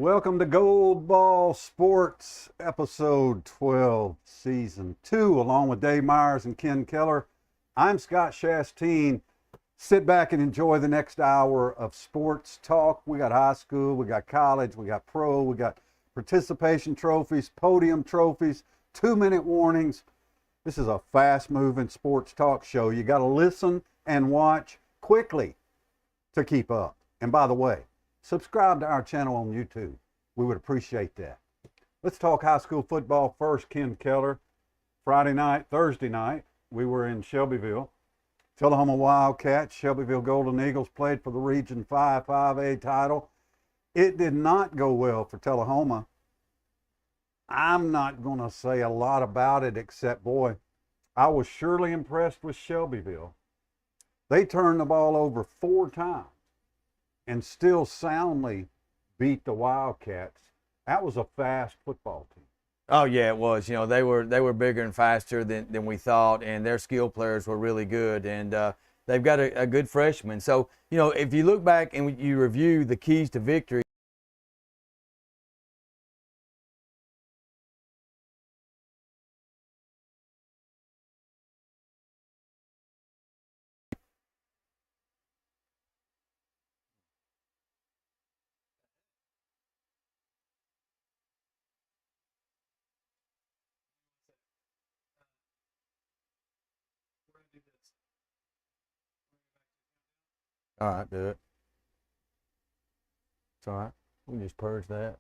Welcome to Gold Ball Sports, episode 12, season 2, along with Dave Myers and Ken Keller. I'm Scott Shasteen. Sit back and enjoy the next hour of sports talk. We got high school, we got college, we got pro, we got participation trophies, podium trophies, 2-minute warnings. This is a fast-moving sports talk show. You got to listen and watch quickly to keep up. And by the way, subscribe to our channel on YouTube. We would appreciate that. Let's talk high school football first. Ken Keller. Thursday night, we were in Shelbyville. Tullahoma Wildcats, Shelbyville Golden Eagles played for the Region 5 5A title. It did not go well for Tullahoma. I'm not going to say a lot about it except, boy, I was surely impressed with Shelbyville. They turned the ball over 4 times and still soundly beat the Wildcats. That was a fast football team. Oh yeah, it was. You know, they were bigger and faster than we thought, and their skill players were really good. And they've got a good freshman. So you know, if you look back and you review the keys to victory. All right, do it. It's all right. We can just purge that.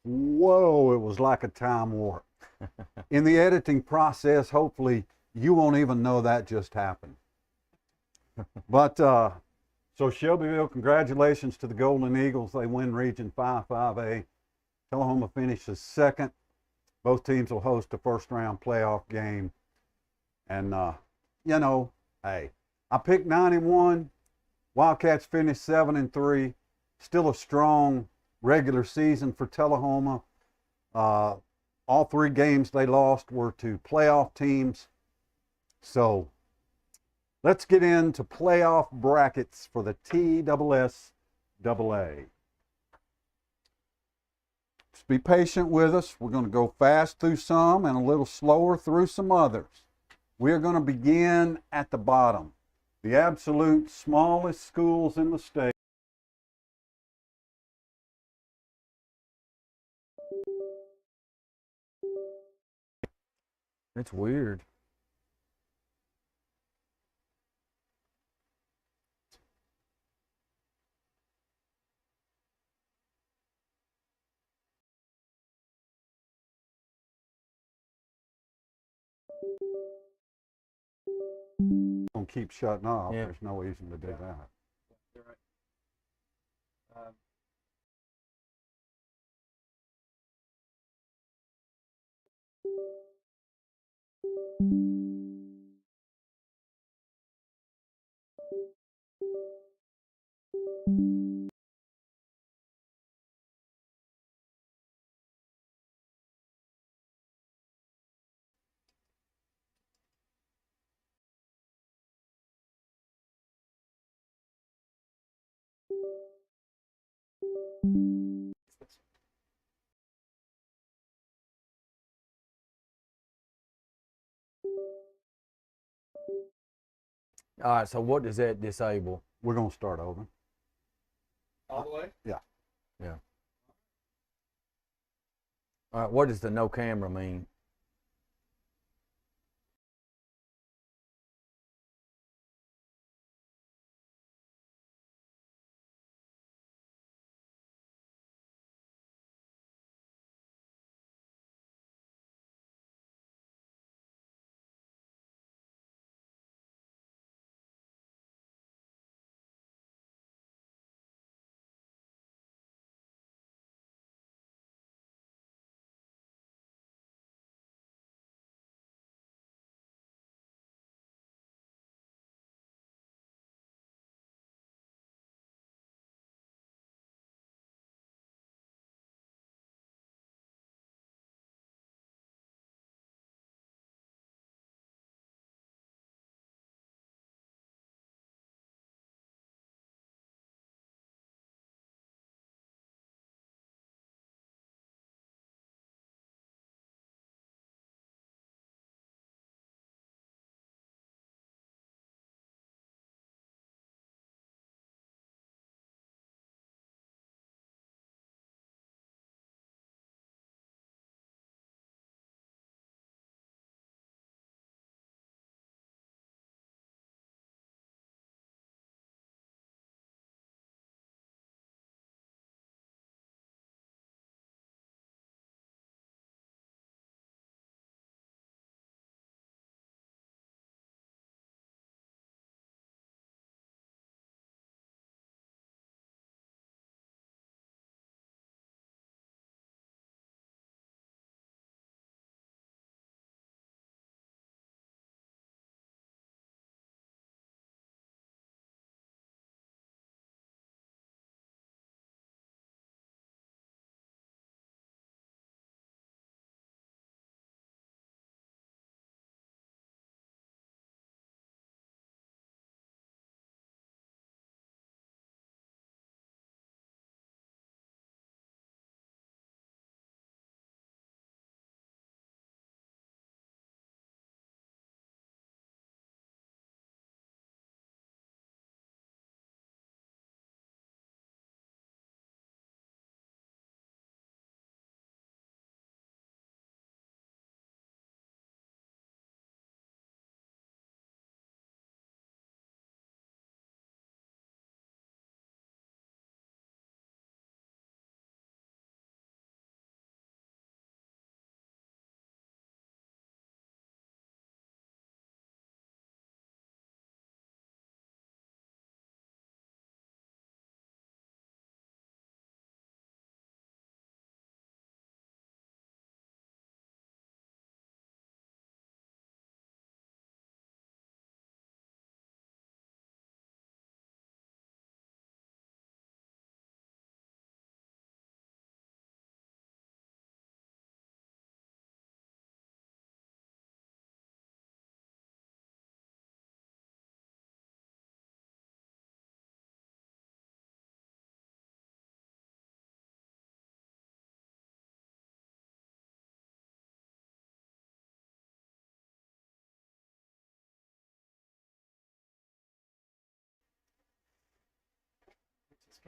Whoa, it was like a time warp. In the editing process, hopefully, you won't even know that just happened. But so Shelbyville, congratulations to the Golden Eagles. They win Region 5 5A. Tullahoma finishes second. Both teams will host a first-round playoff game. And, you know, hey, I picked 9-1. Wildcats finished 7-3. Still a strong regular season for Tullahoma. All 3 games they lost were to playoff teams. So let's get into playoff brackets for the TSSAA. Just be patient with us. We're going to go fast through some and a little slower through some others. We're going to begin at the bottom. The absolute smallest schools in the state. It's weird. Gonna keep shutting off. Yeah. There's no reason to do that. All right. So what does that disable? We're gonna start over. All the way? Yeah. Yeah. All right. What does the no camera mean?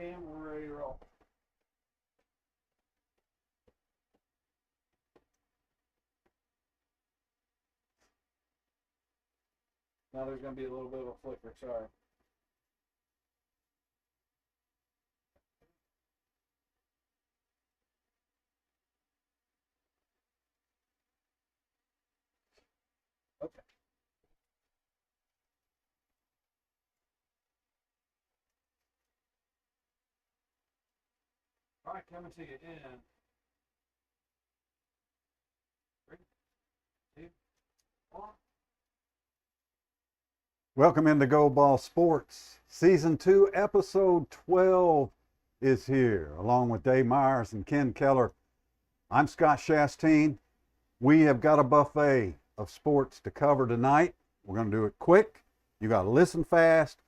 Cam, we're ready to roll. Now there's going to be a little bit of a flicker, sorry. Okay. All right, coming to you in 3, 2, 1. Welcome into Go Ball Sports. Season 2, Episode 12 is here, along with Dave Myers and Ken Keller. I'm Scott Shasteen. We have got a buffet of sports to cover tonight. We're going to do it quick. You got to listen fast.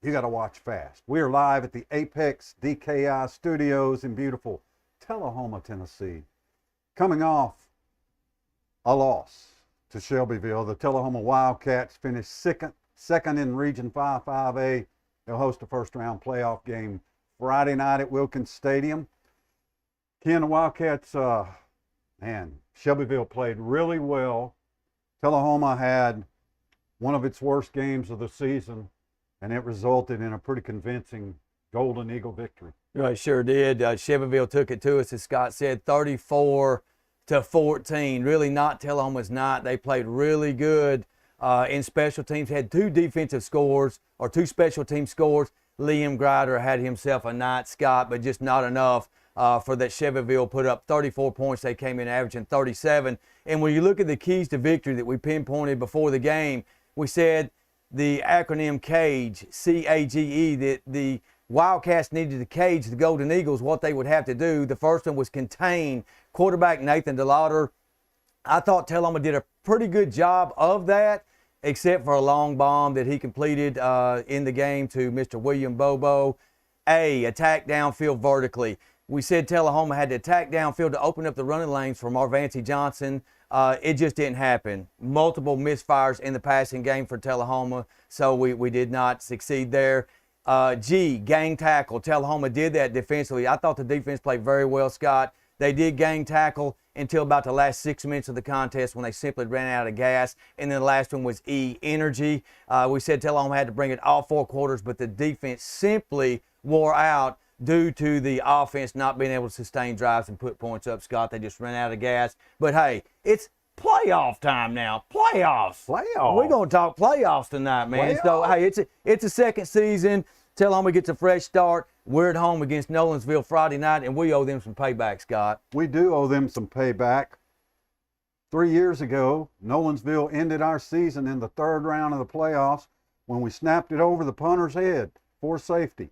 You got to watch fast. We are live at the Apex DKI Studios in beautiful Tullahoma, Tennessee. Coming off a loss to Shelbyville, the Tullahoma Wildcats finished second in Region 5-5A. They'll host a first-round playoff game Friday night at Wilkins Stadium. Ken, the Wildcats, Shelbyville played really well. Tullahoma had one of its worst games of the season, and it resulted in a pretty convincing Golden Eagle victory. Right, sure did. Shelbyville took it to us, as Scott said, 34-14. Really not Tullahoma's night. They played really good in special teams. Had two defensive scores, or two special team scores. Liam Grider had himself a night, Scott, but just not enough for that. Shelbyville put up 34 points. They came in averaging 37. And when you look at the keys to victory that we pinpointed before the game, we said the acronym CAGE, C-A-G-E, that the Wildcats needed to cage the Golden Eagles. What they would have to do, the first one was contain quarterback Nathan DeLauder. I thought Tullahoma did a pretty good job of that, except for a long bomb that he completed in the game to Mr. William Bobo. Attack downfield vertically. We said Tullahoma had to attack downfield to open up the running lanes for Marvancy Johnson. It just didn't happen. Multiple misfires in the passing game for Tullahoma, so we did not succeed there. Gang tackle. Tullahoma did that defensively. I thought the defense played very well, Scott. They did gang tackle until about the last 6 minutes of the contest when they simply ran out of gas. And then the last one was energy. We said Tullahoma had to bring it all 4 quarters, but the defense simply wore out due to the offense not being able to sustain drives and put points up, Scott. They just ran out of gas. But, hey, it's playoff time now. Playoffs. We're going to talk playoffs tonight, man. Playoffs. So, hey, it's a second season. Tullahoma gets a fresh start. We're at home against Nolensville Friday night, and we owe them some payback, Scott. We do owe them some payback. 3 years ago, Nolensville ended our season in the 3rd round of the playoffs when we snapped it over the punter's head for safety.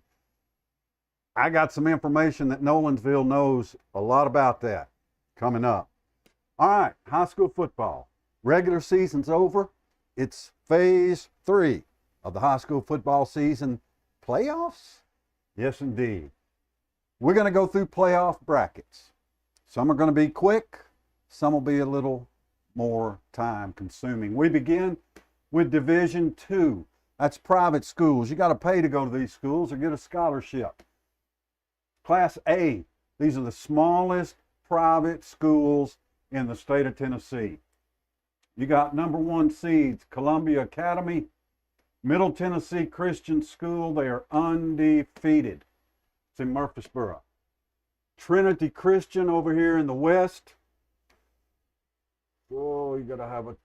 I got some information that Nolensville knows a lot about that coming up. All right, high school football. Regular season's over. It's phase 3 of the high school football season. Playoffs? Yes, indeed. We're going to go through playoff brackets. Some are going to be quick. Some will be a little more time consuming. We begin with Division II. That's private schools. You got to pay to go to these schools or get a scholarship. Class A, these are the smallest private schools in the state of Tennessee. You got number 1 seeds, Columbia Academy, Middle Tennessee Christian School. They are undefeated. It's in Murfreesboro. Trinity Christian over here in the west. Oh, you gotta have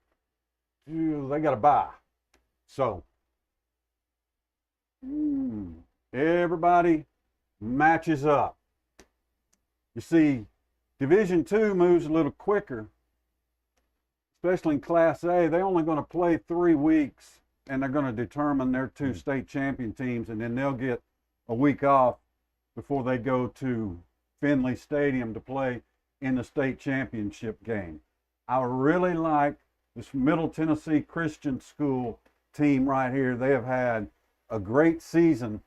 they got to buy. So, everybody matches up. You see, Division II moves a little quicker, especially in Class A. They're only going to play 3 weeks, and they're going to determine their 2 state champion teams, and then they'll get a week off before they go to Finley Stadium to play in the state championship game. I really like this Middle Tennessee Christian School team right here. They have had a great season,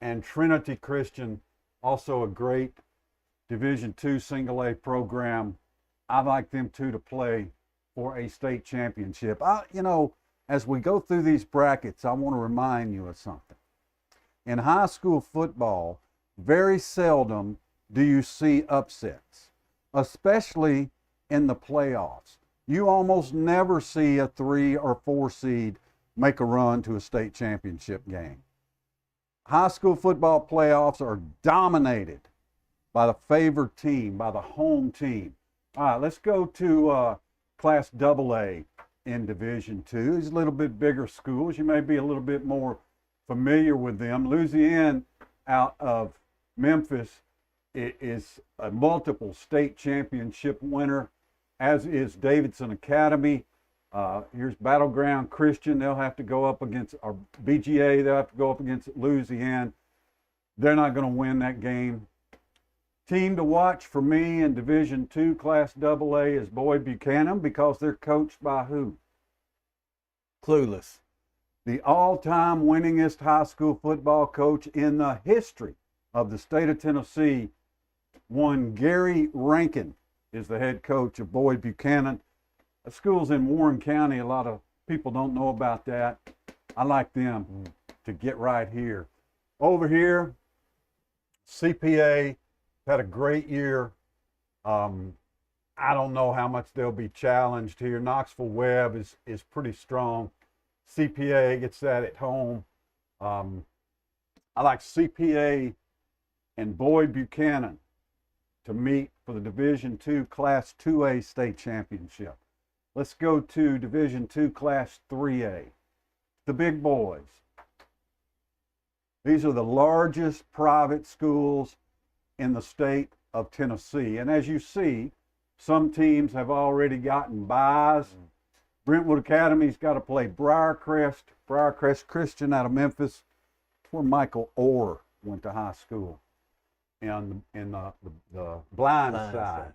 and Trinity Christian, also a great Division II single A program. I like them too to play for a state championship. As we go through these brackets, I want to remind you of something. In high school football, very seldom do you see upsets, especially in the playoffs. You almost never see a 3 or 4 seed make a run to a state championship game. High school football playoffs are dominated by the favored team, by the home team. All right, let's go to Class AA in Division II. These a little bit bigger schools. You may be a little bit more familiar with them. Louisiana out of Memphis is a multiple state championship winner, as is Davidson Academy. Here's Battleground Christian. They'll have to go up against, or BGA, they'll have to go up against Louisiana. They're not going to win that game. Team to watch for me in Division II Class AA is Boyd Buchanan, because they're coached by who? Clueless. The all-time winningest high school football coach in the history of the state of Tennessee. One Gary Rankin is the head coach of Boyd Buchanan. The school's in Warren County. A lot of people don't know about that. I like them to get right here. Over here, CPA had a great year. I don't know how much they'll be challenged here. Knoxville Webb is pretty strong. CPA gets that at home. I like CPA and Boyd Buchanan to meet for the Division II Class 2A state championship. Let's go to Division II Class 3A. The big boys. These are the largest private schools in the state of Tennessee. And as you see, some teams have already gotten byes. Brentwood Academy's got to play Briarcrest Christian out of Memphis. It's where Michael Orr went to high school, in the blind side.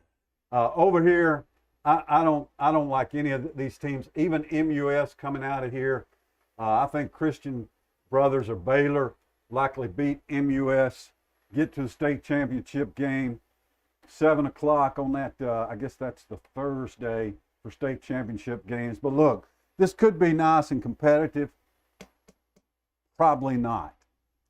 Over here, I don't like any of these teams. Even MUS coming out of here. I think Christian Brothers or Baylor likely beat MUS, get to the state championship game, 7 o'clock on that. I guess that's the Thursday for state championship games. But look, this could be nice and competitive. Probably not.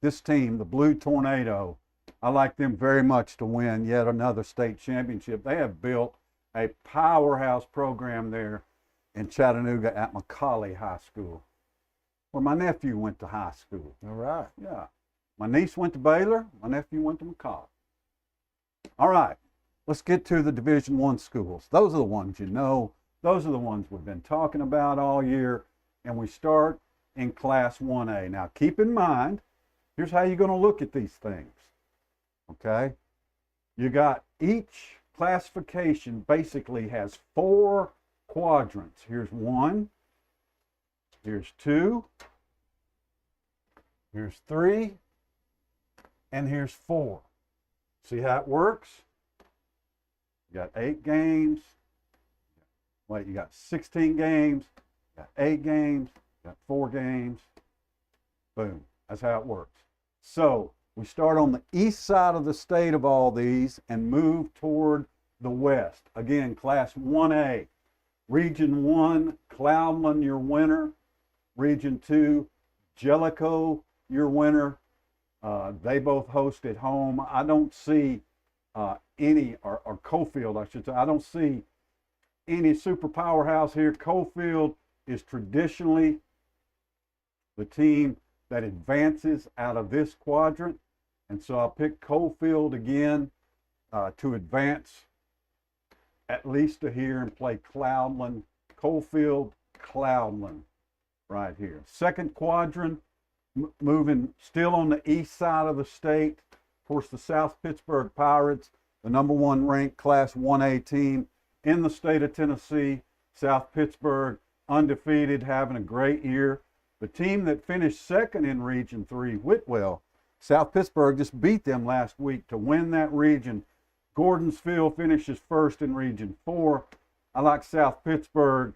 This team, the Blue Tornado, I like them very much to win yet another state championship. They have built a powerhouse program there in Chattanooga at McCallie High School, where my nephew went to high school. All right. Yeah. My niece went to Baylor. My nephew went to McCallie. All right. Let's get to the Division I schools. Those are the ones you know. Those are the ones we've been talking about all year. And we start in Class 1A. Now, keep in mind, here's how you're going to look at these things. Okay? You got each classification basically has 4 quadrants. Here's 1. Here's 2. Here's 3. And here's 4. See how it works? You got 8 games. Wait, you got 16 games. You got 8 games. You got 4 games. Boom. That's how it works. So we start on the east side of the state of all these and move toward the west. Again, Class 1A. Region 1, Cloudland, your winner. Region 2, Jellicoe, your winner. They both host at home. I don't see any, or Cofield, I should say. I don't see any super powerhouse here. Cofield is traditionally the team that advances out of this quadrant. And so I'll pick Cofield again to advance at least to here and play Cloudland. Cofield, Cloudland right here. Second quadrant, moving still on the east side of the state. Of course, the South Pittsburgh Pirates, the #1 ranked Class 1A team in the state of Tennessee. South Pittsburgh, undefeated, having a great year. The team that finished second in Region 3, Whitwell, South Pittsburgh just beat them last week to win that region. Gordonsville finishes first in Region 4. I like South Pittsburgh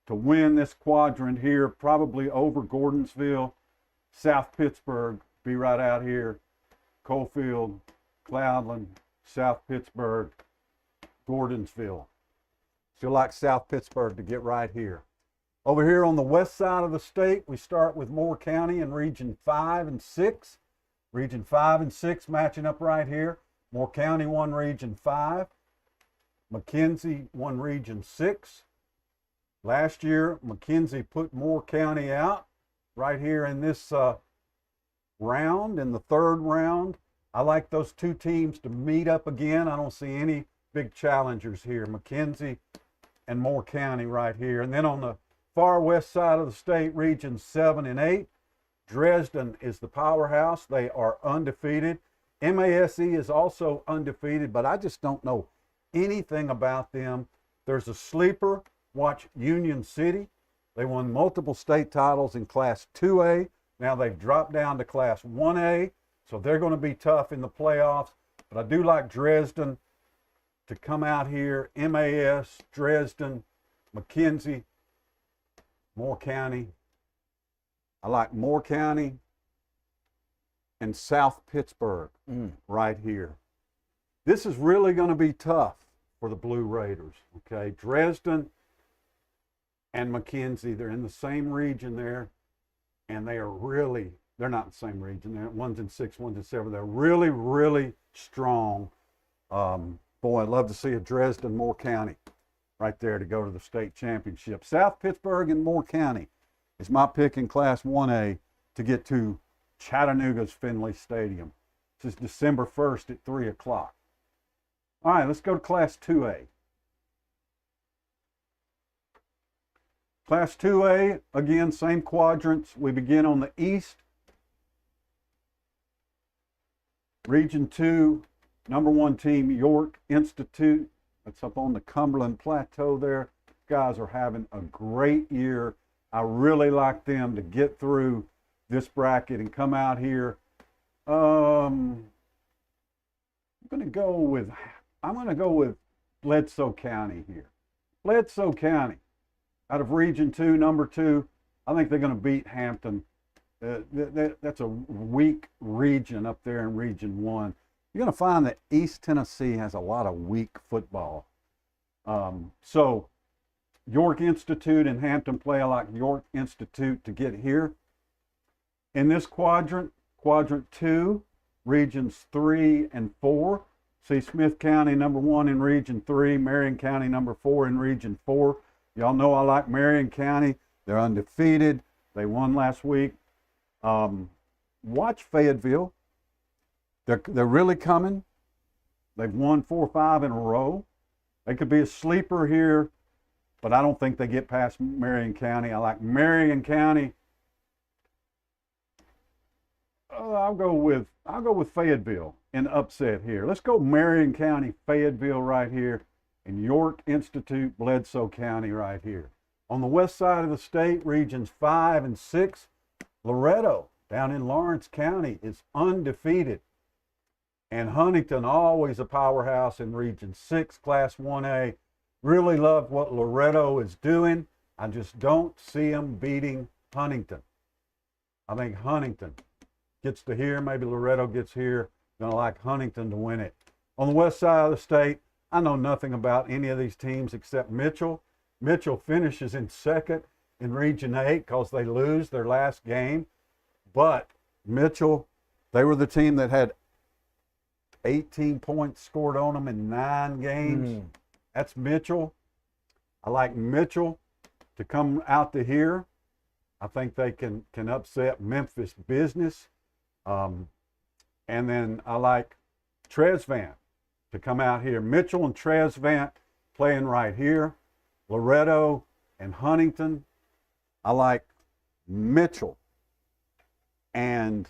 to win this quadrant here, probably over Gordonsville. South Pittsburgh be right out here. Cofield, Cloudland, South Pittsburgh, Gordonsville. Still like South Pittsburgh to get right here. Over here on the west side of the state, we start with Moore County in Region 5 and 6. Region 5 and 6 matching up right here. Moore County won Region 5. McKenzie won Region 6. Last year, McKenzie put Moore County out right here in this round, in the third round. I like those two teams to meet up again. I don't see any big challengers here. McKenzie and Moore County right here. And then on the far west side of the state, Regions 7 and 8, Dresden is the powerhouse. They are undefeated. MASE is also undefeated, but I just don't know anything about them. There's a sleeper. Watch Union City. They won multiple state titles in Class 2A. Now they've dropped down to Class 1A, so they're going to be tough in the playoffs. But I do like Dresden to come out here. MAS, Dresden, McKenzie, Moore County. I like Moore County and South Pittsburgh right here. This is really going to be tough for the Blue Raiders. Okay, Dresden and McKenzie, they're in the same region there, and they're not in the same region. One's in 6, one's in 7. They're really, really strong. Boy, I'd love to see a Dresden Moore County right there to go to the state championship. South Pittsburgh and Moore County is my pick in Class 1A to get to Chattanooga's Finley Stadium. This is December 1st at 3 o'clock. All right, let's go to Class 2A. Class 2A, again, same quadrants. We begin on the east. Region 2, number 1 team, York Institute. That's up on the Cumberland Plateau there. Guys are having a great year. I really like them to get through this bracket and come out here. I'm going to go with Bledsoe County here. Bledsoe County, out of Region 2, number 2, I think they're going to beat Hampton. That's a weak region up there in Region 1. You're going to find that East Tennessee has a lot of weak football. So York Institute and Hampton play. I like York Institute to get here. In this quadrant, Quadrant 2, Regions 3 and 4. See Smith County number 1 in Region 3, Marion County number 4 in Region 4. Y'all know I like Marion County. They're undefeated. They won last week. Watch Fayetteville. They're really coming. They've won 4 or 5 in a row. They could be a sleeper here, but I don't think they get past Marion County. I like Marion County. I'll go with Fayetteville in upset here. Let's go Marion County, Fayetteville right here, and York Institute, Bledsoe County right here. On the west side of the state, Regions 5 and 6, Loretto down in Lawrence County is undefeated. And Huntington, always a powerhouse in Region 6, Class 1A. Really love what Loretto is doing. I just don't see them beating Huntington. I think Huntington gets to here. Maybe Loretto gets here. Gonna like Huntington to win it. On the west side of the state, I know nothing about any of these teams except Mitchell. Mitchell finishes in second in Region 8 because they lose their last game. But Mitchell, they were the team that had 18 points scored on them in 9 games. That's Mitchell. I like Mitchell to come out to here. I think they can upset Memphis Business. And then I like Tresvant to come out here. Mitchell and Tresvant playing right here. Loretto and Huntington. I like Mitchell. And,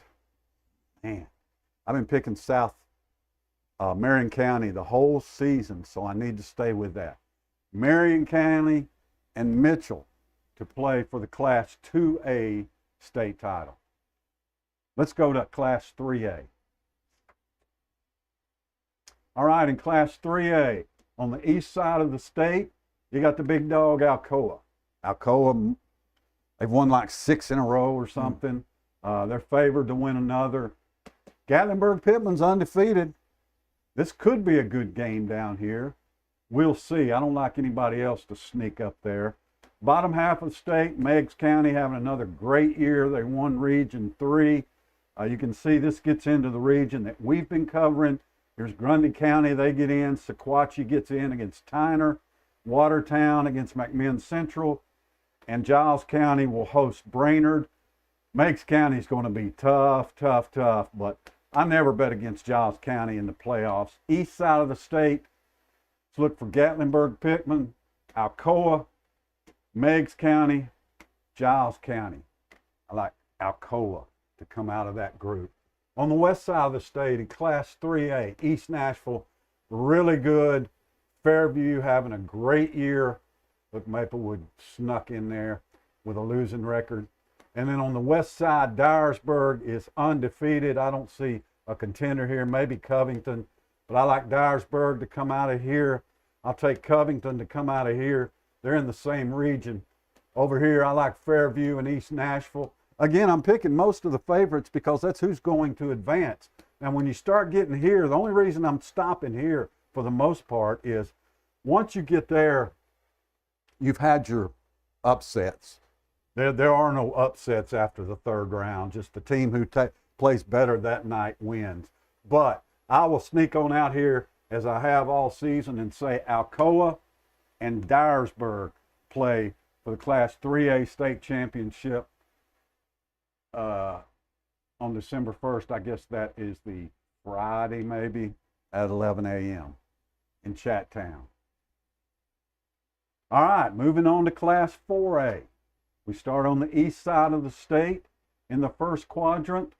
man, I've been picking South Marion County the whole season, so I need to stay with that. Marion County and Mitchell to play for the Class 2A state title. Let's go to Class 3A. All right, in Class 3A, on the east side of the state, you got the big dog Alcoa. Alcoa, they've won like 6 in a row or something. They're favored to win another. Gatlinburg-Pittman's undefeated. This could be a good game down here. We'll see. I don't like anybody else to sneak up there. Bottom half of the state, Meigs County having another great year. They won Region 3. You can see this gets into the region that we've been covering. Here's Grundy County, they get in. Sequatchie gets in against Tyner. Watertown against McMinn Central. And Giles County will host Brainerd. Meigs County is going to be tough, but I never bet against Giles County in the playoffs. East side of the state, let's look for Gatlinburg, Pittman, Alcoa, Meigs County, Giles County. I like Alcoa to come out of that group. On the west side of the state, in Class 3A, East Nashville, really good. Fairview having a great year. Look, Maplewood snuck in there with a losing record. And then on the west side, Dyersburg is undefeated. I don't see a contender here, maybe Covington, but I like Dyersburg to come out of here. I'll take Covington to come out of here. They're in the same region. Over here, I like Fairview and East Nashville. Again, I'm picking most of the favorites because that's who's going to advance. Now, when you start getting here, the only reason I'm stopping here for the most part is once you get there, you've had your upsets. There are no upsets after the third round. Just the team who plays better that night wins. But I will sneak on out here as I have all season and say Alcoa and Dyersburg play for the Class 3A state championship on December 1st. I guess that is the Friday maybe at 11 a.m. in Chattown. All right, moving on to Class 4A. We start on the east side of the state in the first quadrant.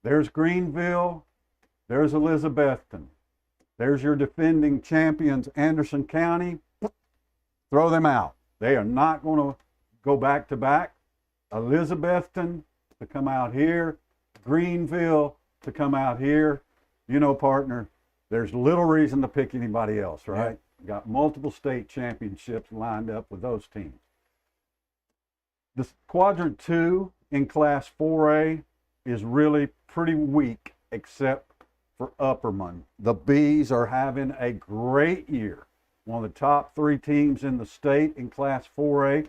There's Greenville. There's Elizabethton. There's your defending champions, Anderson County. Throw them out. They are not going to go back to back. Elizabethton to come out here. Greenville to come out here. You know, partner, there's little reason to pick anybody else, right? Yeah. Got multiple state championships lined up with those teams. This quadrant 2 in Class 4A is really pretty weak except for Upperman. The Bees are having a great year. One of the top 3 teams in the state in Class 4A.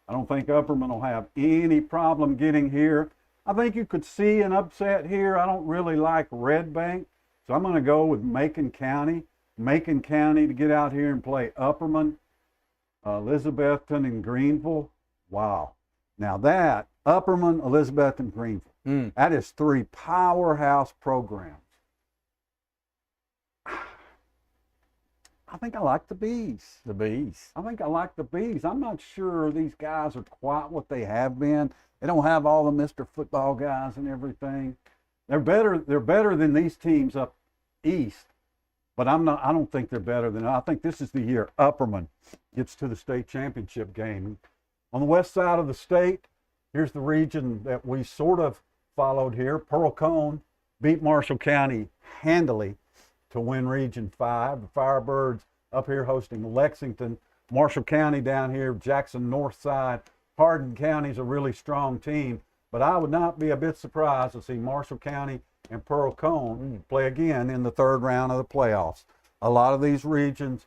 I don't think Upperman will have any problem getting here. I think you could see an upset here. I don't really like Red Bank, so I'm going to go with Macon County. Macon County to get out here and play Upperman, Elizabethton, and Greenville. Wow. Now that, Upperman, Elizabethton, Greenville, that is 3 powerhouse programs. I think I like the Bees. The Bees. I think I like the Bees. I'm not sure these guys are quite what they have been. They don't have all the Mr. Football guys and everything. They're better than these teams up east, but I don't think they're better than, I think this is the year Upperman gets to the state championship game. On the west side of the state, here's the region that we sort of followed here. Pearl Cone beat Marshall County handily to win Region 5. The Firebirds up here hosting Lexington. Marshall County down here, Jackson North Side. Hardin County's a really strong team, but I would not be a bit surprised to see Marshall County and Pearl Cone play again in the third round of the playoffs. A lot of these regions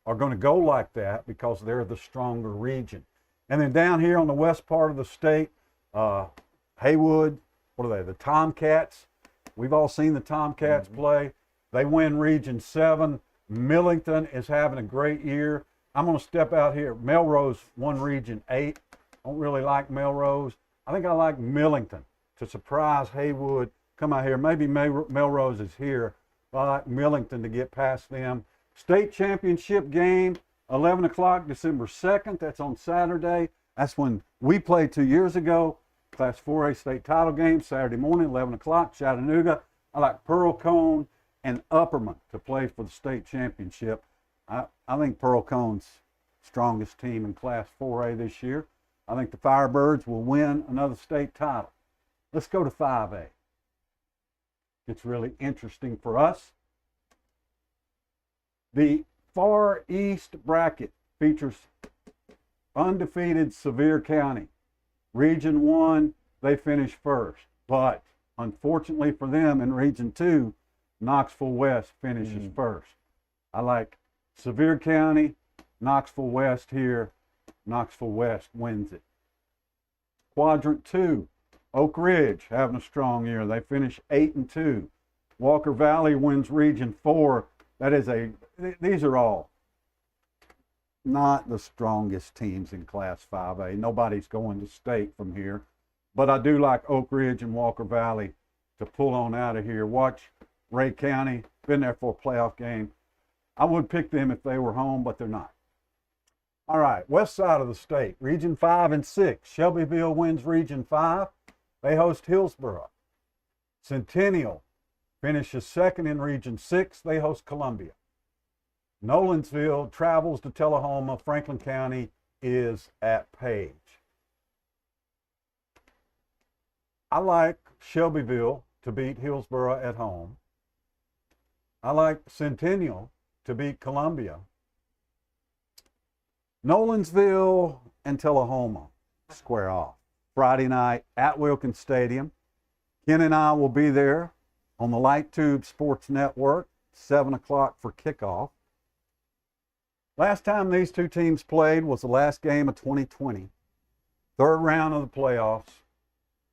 are going to go like that because they're the stronger region. And then down here on the west part of the state, Haywood, what are they, the Tomcats? We've all seen the Tomcats play. They win Region 7. Millington is having a great year. I'm going to step out here. Melrose won Region 8. Don't really like Melrose. I think I like Millington to surprise Haywood. Come out here. Maybe Melrose is here. But I like Millington to get past them. State championship game, 11 o'clock, December 2nd. That's on Saturday. That's when we played 2 years ago. Class 4A state title game, Saturday morning, 11 o'clock, Chattanooga. I like Pearl Cone and Upperman to play for the state championship. I think Pearl Cone's strongest team in Class 4A this year. I think the Firebirds will win another state title. Let's go to 5A. It's really interesting for us. The Far East bracket features undefeated Sevier County. Region 1, they finished first. But unfortunately for them, in Region 2, Knoxville West finishes first. I like Sevier County, Knoxville West here. Knoxville West wins it. Quadrant 2, Oak Ridge having a strong year. They finish 8-2. Walker Valley wins Region 4. These are all not the strongest teams in Class 5A. Nobody's going to state from here. But I do like Oak Ridge and Walker Valley to pull on out of here. Watch Ray County, been there for a playoff game. I would pick them if they were home, but they're not. All right, west side of the state, Region 5 and 6. Shelbyville wins Region 5. They host Hillsboro. Centennial finishes second in Region 6. They host Columbia. Nolensville travels to Tullahoma. Franklin County is at Page. I like Shelbyville to beat Hillsboro at home. I like Centennial to beat Columbia. Nolensville and Tullahoma square off Friday night at Wilkins Stadium. Ken and I will be there on the Light Tube Sports Network, 7 o'clock for kickoff. Last time these two teams played was the last game of 2020, third round of the playoffs.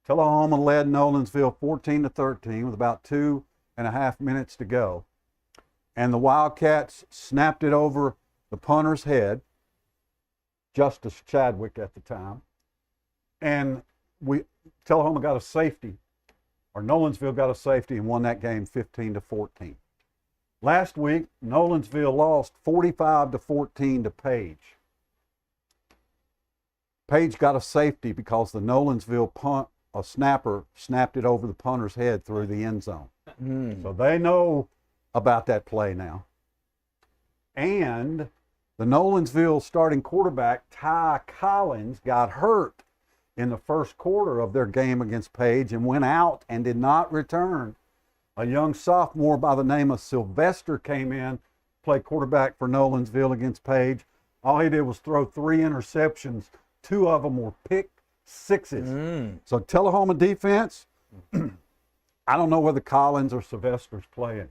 Tullahoma led Nolensville 14-13 with about 2.5 minutes to go. And the Wildcats snapped it over the punter's head, Justice Chadwick at the time. And Tullahoma got a safety, or Nolensville got a safety and won that game 15-14. Last week, Nolensville lost 45-14 to Page. Page got a safety because the Nolensville snapper snapped it over the punter's head through the end zone. So they know about that play now. And the Nolensville starting quarterback, Ty Collins, got hurt in the first quarter of their game against Page and went out and did not return. A young sophomore by the name of Sylvester came in, played quarterback for Nolensville against Page. All he did was throw 3 interceptions. 2 of them were pick sixes. So Tullahoma defense, I don't know whether Collins or Sylvester's playing,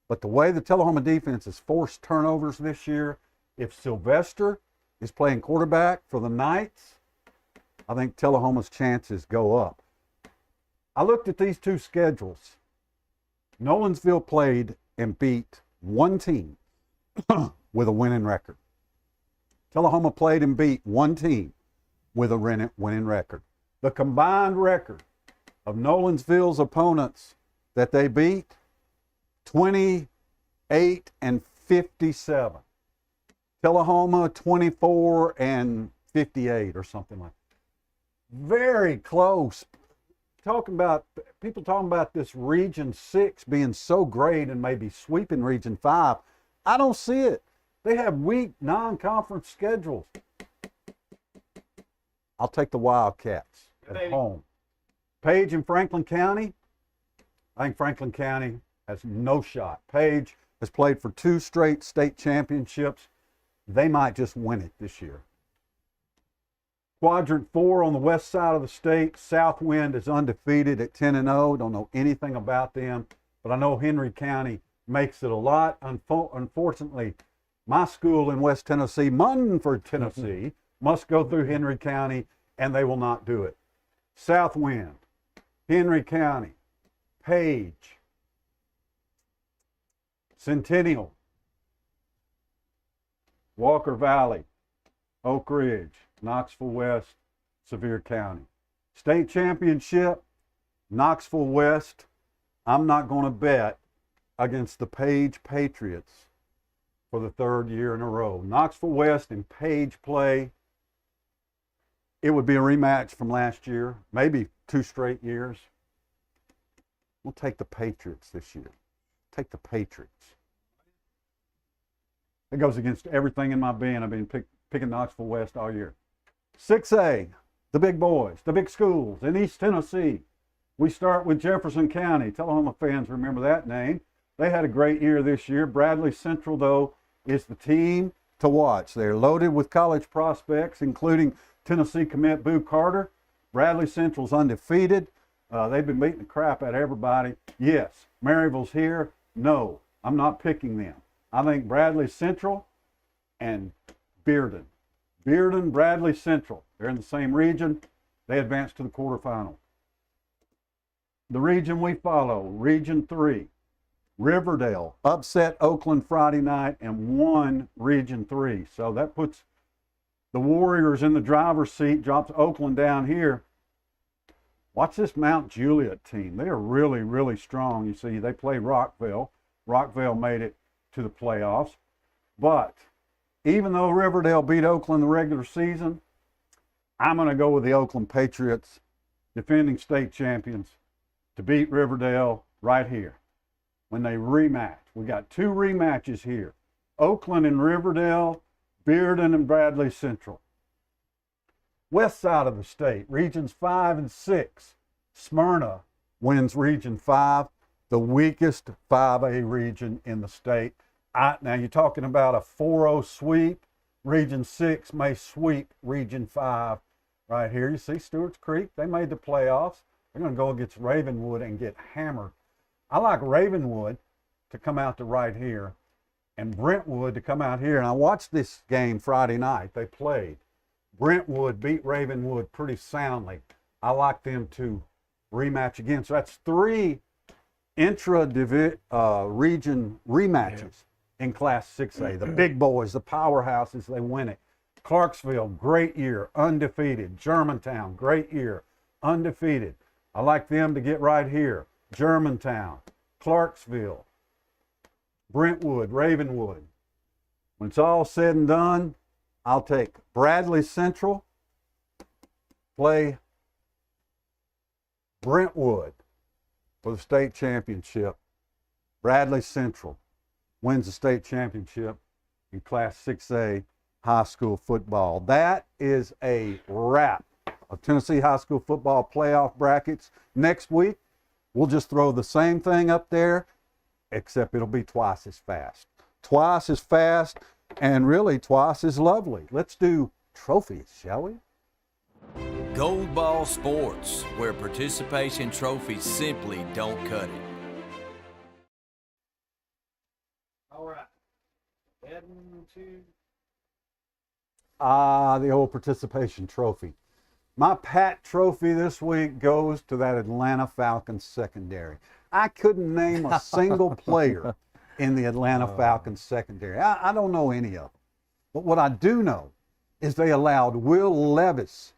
but the way the Tullahoma defense has forced turnovers this year, if Sylvester is playing quarterback for the Knights, I think Tullahoma's chances go up. I looked at these two schedules. Nolensville played and beat one team with a winning record. Tullahoma played and beat one team with a winning record. The combined record of Nolensville's opponents that they beat, 28-57. Tullahoma 24-58 or something like that. Very close. People talking about this Region 6 being so great and maybe sweeping Region 5. I don't see it. They have weak non-conference schedules. I'll take the Wildcats at home. Page and Franklin County. I think Franklin County has no shot. Page has played for 2 straight state championships. They might just win it this year. Quadrant 4 on the west side of the state. Southwind is undefeated at 10-0. Don't know anything about them, but I know Henry County makes it a lot. Unfortunately, my school in West Tennessee, Munford, Tennessee, must go through Henry County, and they will not do it. Southwind, Henry County, Page, Centennial, Walker Valley, Oak Ridge, Knoxville West, Sevier County. State championship, Knoxville West. I'm not going to bet against the Page Patriots for the 3rd year in a row. Knoxville West and Page play. It would be a rematch from last year, maybe 2 straight years. We'll take the Patriots this year. Take the Patriots. It goes against everything in my being. I've been picking Knoxville West all year. 6A, the big boys, the big schools in East Tennessee. We start with Jefferson County. Tullahoma fans remember that name. They had a great year this year. Bradley Central, though, is the team to watch. They're loaded with college prospects, including Tennessee commit Boo Carter. Bradley Central's undefeated. They've been beating the crap out of everybody. Yes, Maryville's here. No, I'm not picking them. I think Bradley Central and Bearden. Bearden, Bradley Central. They're in the same region. They advance to the quarterfinal. the region we follow, Region 3. Riverdale upset Oakland Friday night and won Region 3. So that puts the Warriors in the driver's seat, drops Oakland down here. Watch this Mount Juliet team. They are really, really strong. You see, they play Rockville. Rockville made it to the playoffs. But even though Riverdale beat Oakland in the regular season, I'm going to go with the Oakland Patriots, defending state champions, to beat Riverdale right here when they rematch. We got 2 rematches here. Oakland and Riverdale, Bearden and Bradley Central. West side of the state, Regions 5 and 6. Smyrna wins Region 5, the weakest 5A region in the state. Now you're talking about a 4-0 sweep. Region 6 may sweep Region 5 right here. You see Stewart's Creek, they made the playoffs. They're going to go against Ravenwood and get hammered. I like Ravenwood to come out to right here and Brentwood to come out here. And I watched this game Friday night. They played. Brentwood beat Ravenwood pretty soundly. I like them to rematch again. So that's 3 intra-region rematches in Class 6A. The big boys, the powerhouses, they win it. Clarksville, great year, undefeated. Germantown, great year, undefeated. I like them to get right here. Germantown, Clarksville, Brentwood, Ravenwood. When it's all said and done, I'll take Bradley Central, play Brentwood for the state championship. Bradley Central wins the state championship in Class 6A high school football. That is a wrap of Tennessee high school football playoff brackets. Next week, we'll just throw the same thing up there, except it'll be twice as fast. Twice as fast and really twice as lovely. Let's do trophies, shall we? Gold Ball Sports, where participation trophies simply don't cut it. All right. Heading to The old participation trophy. My Pat trophy this week goes to that Atlanta Falcons secondary. I couldn't name a single player in the Atlanta Falcons secondary. I don't know any of them. But what I do know is they allowed Will Levis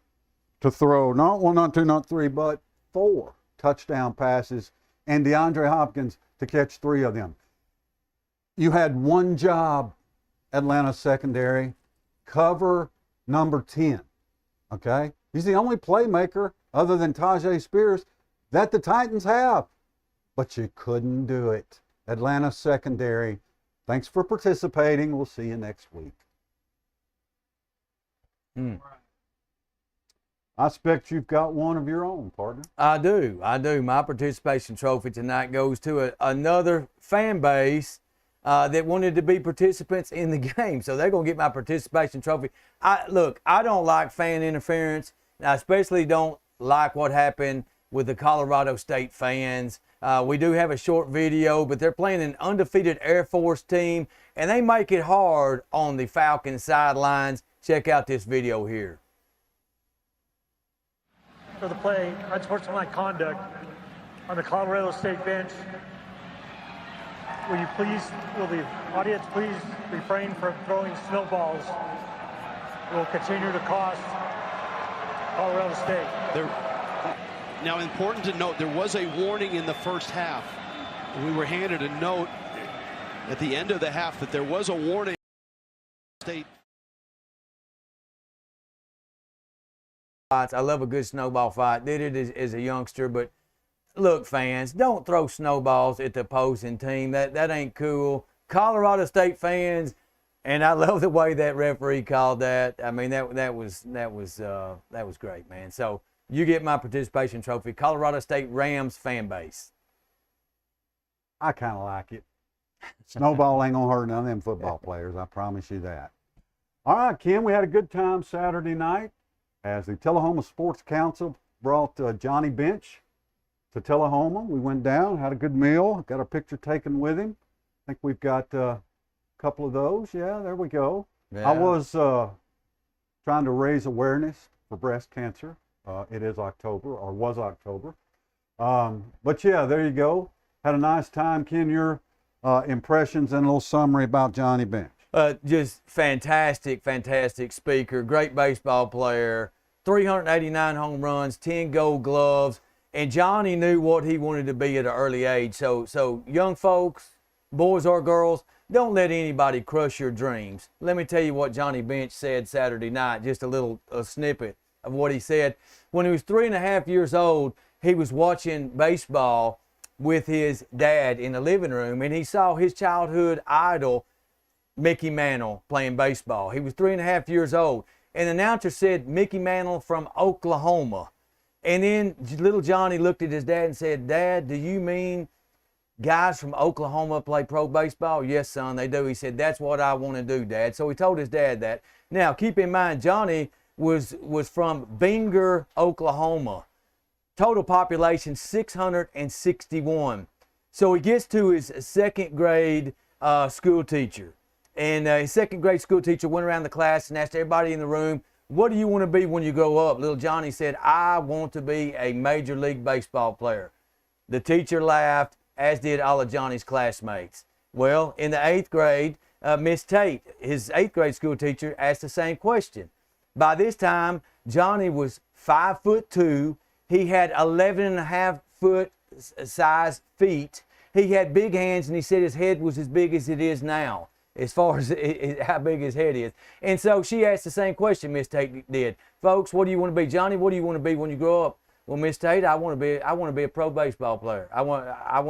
to throw not 1, not 2, not 3, but 4 touchdown passes, and DeAndre Hopkins to catch 3 of them. You had one job, Atlanta secondary, cover number 10, okay? He's the only playmaker other than Tajay Spears that the Titans have, but you couldn't do it. Atlanta secondary, thanks for participating. We'll see you next week. I expect you've got one of your own, partner. I do. My participation trophy tonight goes to another fan base that wanted to be participants in the game. So they're going to get my participation trophy. Look, I don't like fan interference. I especially don't like what happened with the Colorado State fans. We do have a short video, but they're playing an undefeated Air Force team, and they make it hard on the Falcons sidelines. Check out this video here. For the play, unsportsmanlike conduct on the Colorado State bench. Will the audience please refrain from throwing snowballs? It will continue to cost Colorado State. Now, important to note, there was a warning in the first half. We were handed a note at the end of the half that there was a warning. State. I love a good snowball fight. Did it as a youngster, but look, fans, don't throw snowballs at the opposing team. That ain't cool. Colorado State fans, and I love the way that referee called that. I mean, that was great, man. So you get my participation trophy, Colorado State Rams fan base. I kind of like it. Snowball ain't gonna hurt none of them football players. I promise you that. All right, Kim, we had a good time Saturday night as the Tullahoma Sports Council brought Johnny Bench to Tullahoma. We went down, had a good meal, got a picture taken with him. I think we've got a couple of those. Yeah, there we go. Yeah. I was trying to raise awareness for breast cancer. It is October, or was October. But yeah, there you go. Had a nice time. Ken, your impressions and a little summary about Johnny Bench. Just fantastic speaker, great baseball player, 389 home runs, 10 gold gloves, and Johnny knew what he wanted to be at an early age. So young folks, boys or girls, don't let anybody crush your dreams. Let me tell you what Johnny Bench said Saturday night, just a snippet of what he said. When he was 3.5 years old, he was watching baseball with his dad in the living room, and he saw his childhood idol, Mickey Mantle, playing baseball. He was 3.5 years old. And the announcer said, Mickey Mantle from Oklahoma. And then little Johnny looked at his dad and said, Dad, do you mean guys from Oklahoma play pro baseball? Yes, son, they do. He said, that's what I want to do, Dad. So he told his dad that. Now, keep in mind, Johnny was from Binger, Oklahoma. Total population, 661. So he gets to his second grade school teacher. And his second grade school teacher went around the class and asked everybody in the room, what do you want to be when you grow up? Little Johnny said, I want to be a Major League Baseball player. The teacher laughed, as did all of Johnny's classmates. Well, in the 8th grade, Miss Tate, his 8th grade school teacher, asked the same question. By this time, Johnny was 5'2". He had 11.5 foot size feet. He had big hands, and he said his head was as big as it is now, as far as how big his head is. And so she asked the same question Miss Tate did. Folks, what do you want to be? Johnny, what do you want to be when you grow up? Well, Miss Tate, I want to be a pro baseball player. I want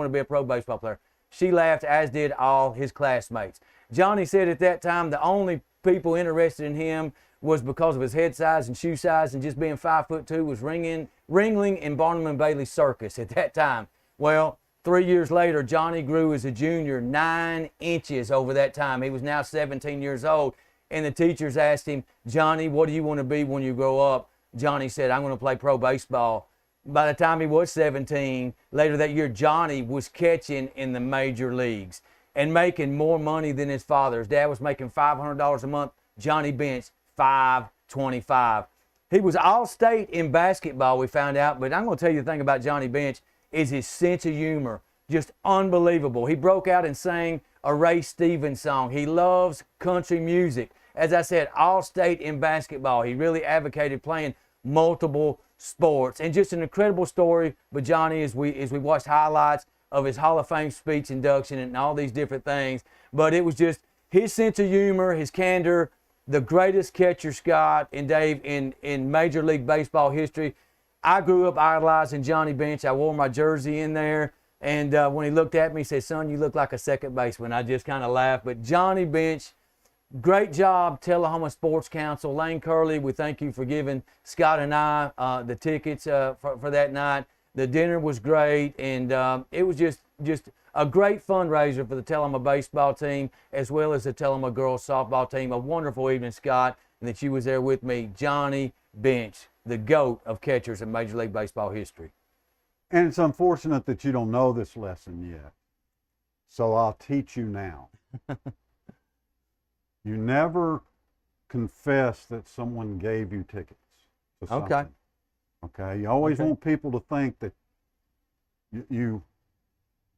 to be a pro baseball player. She laughed, as did all his classmates. Johnny said at that time the only people interested in him was because of his head size and shoe size, and just being 5'2" was ringling in Barnum and Bailey Circus at that time. Well, 3 years later, Johnny grew as a junior 9 inches over that time. He was now 17 years old, and the teachers asked him, Johnny, what do you want to be when you grow up? Johnny said, I'm going to play pro baseball. By the time he was 17, later that year, Johnny was catching in the major leagues and making more money than his father. His dad was making $500 a month. Johnny Bench, $525. He was all-state in basketball, we found out, but I'm going to tell you the thing about Johnny Bench is his sense of humor. Just unbelievable. He broke out and sang a Ray Stevens song. He loves country music. As I said, all-state in basketball. He really advocated playing multiple sports. And just an incredible story. But Johnny, as we watched highlights of his Hall of Fame speech induction and all these different things, but it was just his sense of humor, his candor, the greatest catcher, Scott and Dave, in Major League Baseball history. I grew up idolizing Johnny Bench. I wore my jersey in there. And when he looked at me, he said, son, you look like a second baseman. I just kind of laughed. But Johnny Bench, great job, Tullahoma Sports Council. Lane Curley, we thank you for giving Scott and I the tickets for that night. The dinner was great, and it was just a great fundraiser for the Tullahoma baseball team as well as the Tullahoma girls softball team. A wonderful evening, Scott, and that you was there with me. Johnny Bench, the GOAT of catchers in Major League Baseball history. And it's unfortunate that you don't know this lesson yet. So I'll teach you now. You never confess that someone gave you tickets to something. Okay. Okay. You always want people to think that you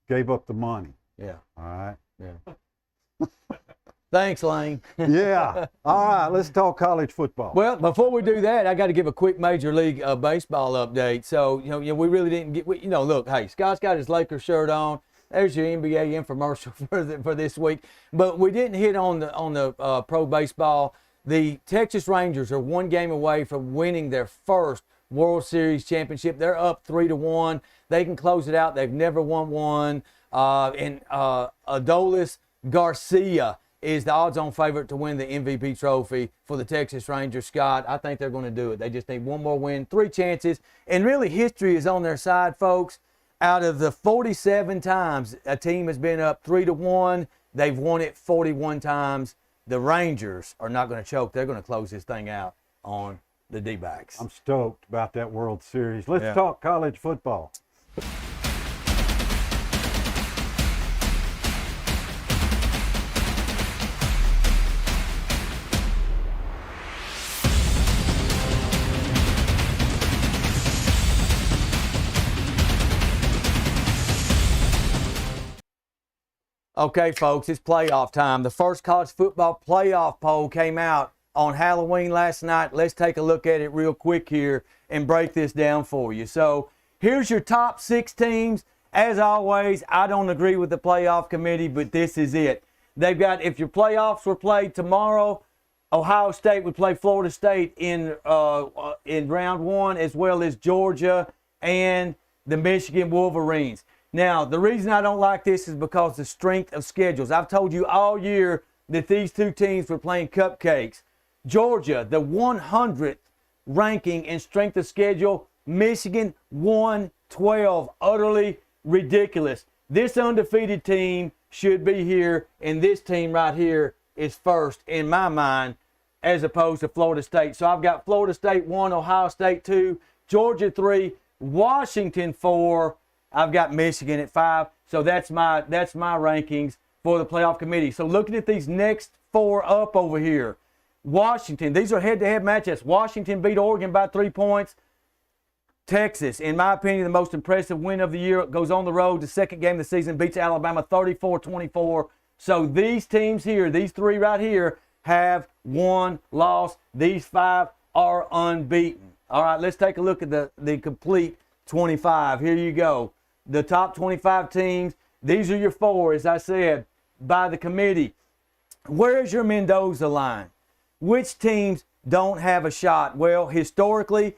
gave up the money. Yeah. All right. Yeah. Thanks, Lane. Yeah. All right. Let's talk college football. Well, before we do that, I got to give a quick Major League Baseball update. So, we really didn't get, look, hey, Scott's got his Lakers shirt on. There's your NBA infomercial for this week. But we didn't hit on the pro baseball. The Texas Rangers are one game away from winning their first World Series championship. They're up 3-1. They can close it out. They've never won one. And Adolis Garcia is the odds-on favorite to win the MVP trophy for the Texas Rangers. Scott, I think they're going to do it. They just need one more win, 3 chances. And really, history is on their side, folks. Out of the 47 times a team has been up 3-1, they've won it 41 times. The Rangers are not going to choke. They're going to close this thing out on the D-backs. I'm stoked about that World Series. Let's Yeah. talk college football. Okay, folks, it's playoff time. The first college football playoff poll came out on Halloween last night. Let's take a look at it real quick here and break this down for you. So here's your top 6 teams. As always, I don't agree with the playoff committee, but this is it. They've got, if your playoffs were played tomorrow, Ohio State would play Florida State in round 1, as well as Georgia and the Michigan Wolverines. Now, the reason I don't like this is because the strength of schedules. I've told you all year that these two teams were playing cupcakes. Georgia, the 100th ranking in strength of schedule. Michigan, 112. Utterly ridiculous. This undefeated team should be here, and this team right here is first in my mind, as opposed to Florida State. So I've got Florida State 1, Ohio State 2, Georgia 3, Washington 4. I've got Michigan at 5. So that's my rankings for the playoff committee. So looking at these next 4 up over here, Washington, these are head-to-head matchups. Washington beat Oregon by 3 points. Texas, in my opinion, the most impressive win of the year, goes on the road. The second game of the season, beats Alabama 34-24. So these teams here, these 3 right here, have 1 loss. These 5 are unbeaten. All right, let's take a look at the complete 25. Here you go. The top 25 teams. These are your 4, as I said, by the committee. Where's your Mendoza line? Which teams don't have a shot? Well, historically,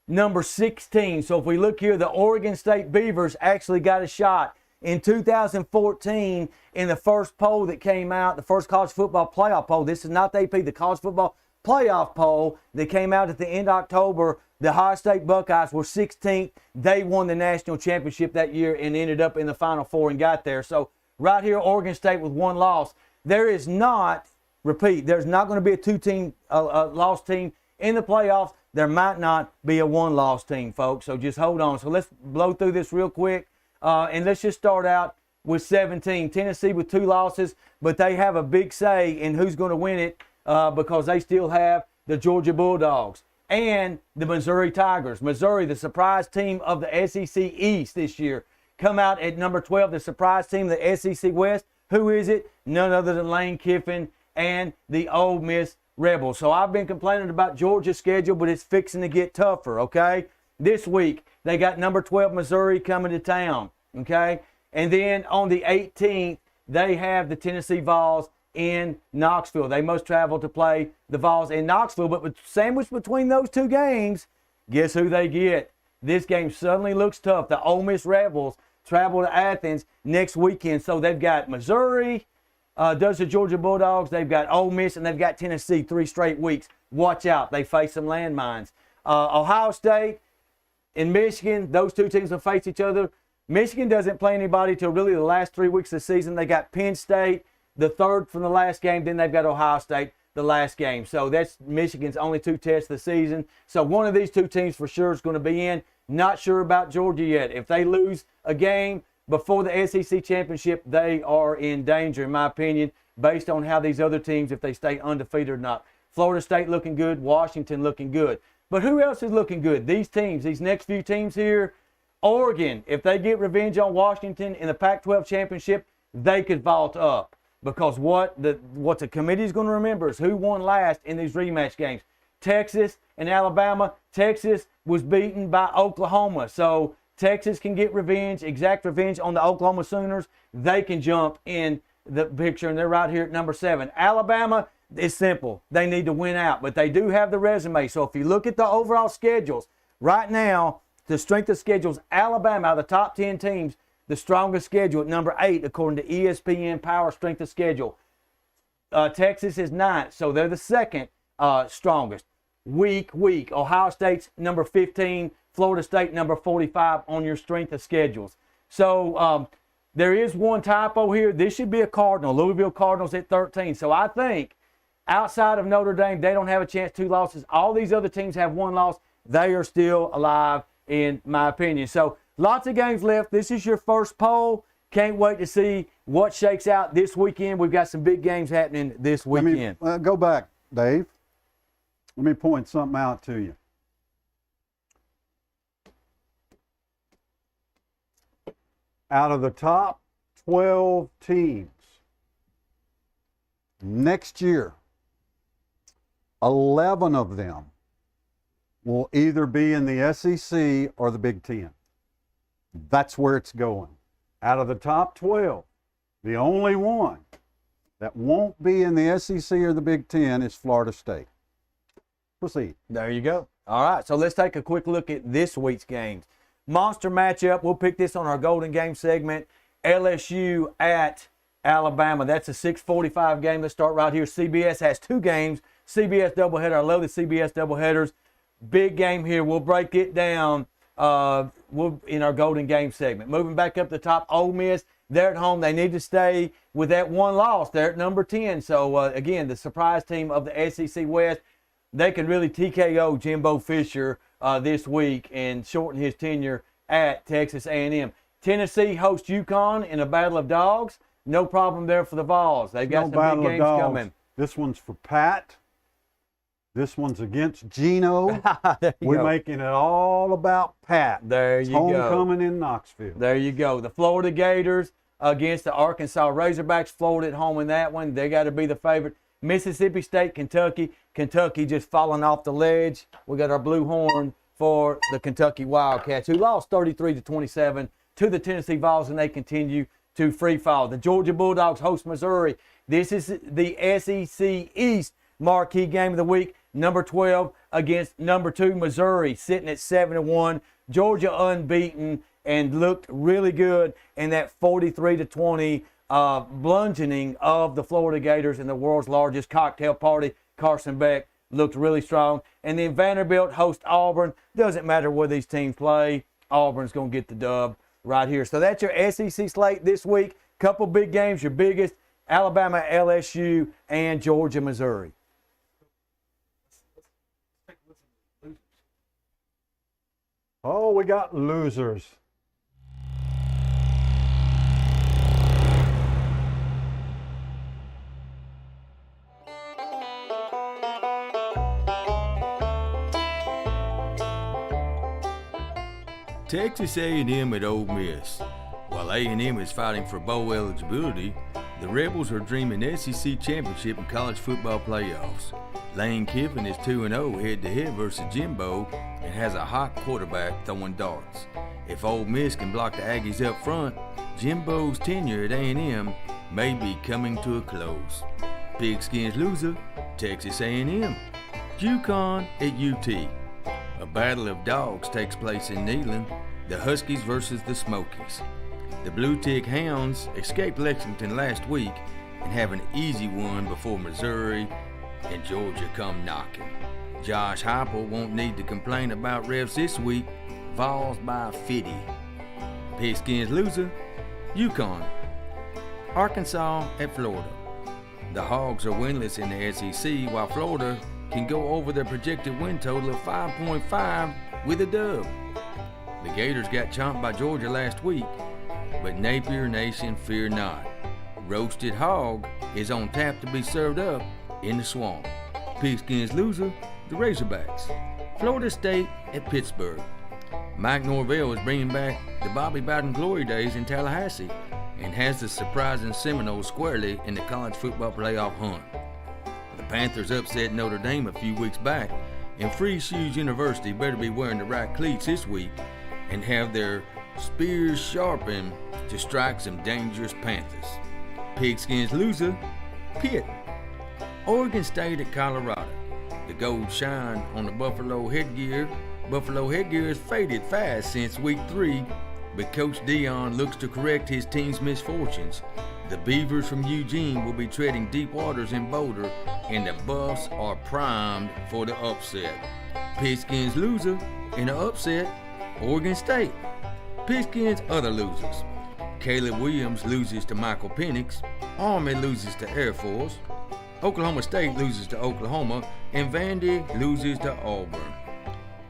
number 16. So if we look here, the Oregon State Beavers actually got a shot. In 2014, in the first poll that came out, the first college football playoff poll, this is not the AP, the college football playoff poll that came out at the end of October, the Ohio State Buckeyes were 16th. They won the national championship that year and ended up in the Final Four and got there. So right here, Oregon State with 1 loss. There is not, repeat, there's not going to be a 2-team loss team in the playoffs. There might not be a 1-loss team, folks. So just hold on. So let's blow through this real quick. And let's just start out with 17. Tennessee with 2 losses, but they have a big say in who's going to win it because they still have the Georgia Bulldogs and the Missouri Tigers. Missouri, the surprise team of the SEC East this year, come out at number 12, the surprise team of the SEC West. Who is it? None other than Lane Kiffin and the Ole Miss Rebels. So I've been complaining about Georgia's schedule, but it's fixing to get tougher, okay? This week, they got number 12 Missouri coming to town, okay? And then on the 18th, they have the Tennessee Vols in Knoxville. They must travel to play the Vols in Knoxville, but sandwiched between those 2 games, guess who they get? This game suddenly looks tough. The Ole Miss Rebels travel to Athens next weekend. So they've got Missouri, does the Georgia Bulldogs, they've got Ole Miss, and they've got Tennessee 3 straight weeks. Watch out. They face some landmines. Ohio State and Michigan, those 2 teams will face each other. Michigan doesn't play anybody till really the last 3 weeks of the season. They got Penn State, the 3rd from the last game. Then they've got Ohio State, the last game. So that's Michigan's only 2 tests of the season. So one of these 2 teams for sure is going to be in. Not sure about Georgia yet. If they lose a game before the SEC championship, they are in danger, in my opinion, based on how these other teams, if they stay undefeated or not. Florida State looking good, Washington looking good. But who else is looking good? These teams, these next few teams here. Oregon, if they get revenge on Washington in the Pac-12 championship, they could vault up. Because what the committee is going to remember is who won last in these rematch games. Texas and Alabama. Texas was beaten by Oklahoma. So Texas can get revenge, exact revenge on the Oklahoma Sooners. They can jump in the picture, and they're right here at number 7. Alabama, it's simple. They need to win out, but they do have the resume. So if you look at the overall schedules, right now, the strength of schedules, Alabama, out of the top 10 teams, the strongest schedule at number 8, according to ESPN Power Strength of Schedule. Texas is 9th, so they're the 2nd strongest. Weak. Ohio State's number 15, Florida State number 45 on your strength of schedules. So there is one typo here. This should be a Cardinal. Louisville Cardinals at 13. So I think outside of Notre Dame, they don't have a chance, 2 losses. All these other teams have 1 loss. They are still alive, in my opinion. So lots of games left. This is your first poll. Can't wait to see what shakes out this weekend. We've got some big games happening this weekend. Let me go back, Dave. Let me point something out to you. Out of the top 12 teams. Next year, 11 of them will either be in the SEC or the Big Ten. That's where it's going. Out of the top 12, the only one that won't be in the SEC or the Big Ten is Florida State. Proceed. There you go. All right, so let's take a quick look at this week's games. Monster matchup. We'll pick this on our Golden Game segment. LSU at Alabama. That's a 6:45 game. Let's start right here. CBS has 2 games. CBS doubleheader. I love the CBS doubleheaders. Big game here. We'll break it down in our Golden Game segment. Moving back up the top, Ole Miss. They're at home. They need to stay with that one loss. They're at number 10. So, again, the surprise team of the SEC West. They can really TKO Jimbo Fisher this week and shorten his tenure at Texas A&M. Tennessee hosts UConn in a battle of dogs. No problem there for the Vols. They've got some big games coming. This one's for Pat. This one's against Gino. We're making it all about Pat. There you go. Homecoming in Knoxville. There you go. The Florida Gators against the Arkansas Razorbacks. Florida at home in that one. They got to be the favorite. Mississippi State, Kentucky. Kentucky just falling off the ledge. We got our blue horn for the Kentucky Wildcats, who lost 33-27 to the Tennessee Vols, and they continue to free fall. The Georgia Bulldogs host Missouri. This is the SEC East marquee game of the week. Number 12 against number 2 Missouri, sitting at 7-1. Georgia unbeaten and looked really good in that 43-20 bludgeoning of the Florida Gators in the world's largest cocktail party. Carson Beck looked really strong. And then Vanderbilt hosts Auburn. Doesn't matter where these teams play. Auburn's going to get the dub right here. So that's your SEC slate this week. Couple big games, your biggest, Alabama, LSU, and Georgia, Missouri. Oh, we got losers. Texas A&M at Ole Miss. While A&M is fighting for bowl eligibility, the Rebels are dreaming SEC championship and college football playoffs. Lane Kiffin is 2-0 head-to-head versus Jimbo and has a hot quarterback throwing darts. If Ole Miss can block the Aggies up front, Jimbo's tenure at A&M may be coming to a close. Pigskins loser, Texas A&M. UConn at UT. A battle of dogs takes place in Neyland, the Huskies versus the Smokies. The Blue Tick Hounds escaped Lexington last week and have an easy one before Missouri and Georgia come knocking. Josh Heupel won't need to complain about refs this week. Vols by 50. Pigskins loser, UConn. Arkansas at Florida. The Hogs are winless in the SEC, while Florida can go over their projected win total of 5.5 with a dub. The Gators got chomped by Georgia last week, but Napier Nation fear not. Roasted hog is on tap to be served up in the swamp. Pigskins loser, the Razorbacks. Florida State at Pittsburgh. Mike Norvell is bringing back the Bobby Bowden glory days in Tallahassee and has the surprising Seminoles squarely in the college football playoff hunt. The Panthers upset Notre Dame a few weeks back, and Free Shoes University better be wearing the right cleats this week and have their spears sharpened to strike some dangerous Panthers. Pigskins loser, Pitt. Oregon State at Colorado. The gold shine on the Buffalo headgear. Buffalo headgear has faded fast since week 3, but Coach Dion looks to correct his team's misfortunes. The Beavers from Eugene will be treading deep waters in Boulder, and the Buffs are primed for the upset. Pigskins loser in the upset, Oregon State. Pigskins other losers. Caleb Williams loses to Michael Penix. Army loses to Air Force. Oklahoma State loses to Oklahoma, and Vandy loses to Auburn.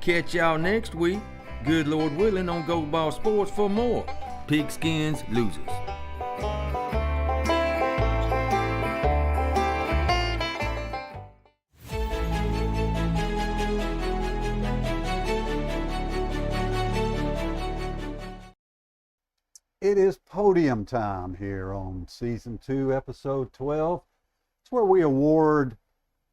Catch y'all next week, good Lord willing, on Gold Ball Sports for more Pigskins losers. It is podium time here on Season 2, Episode 12. It's where we award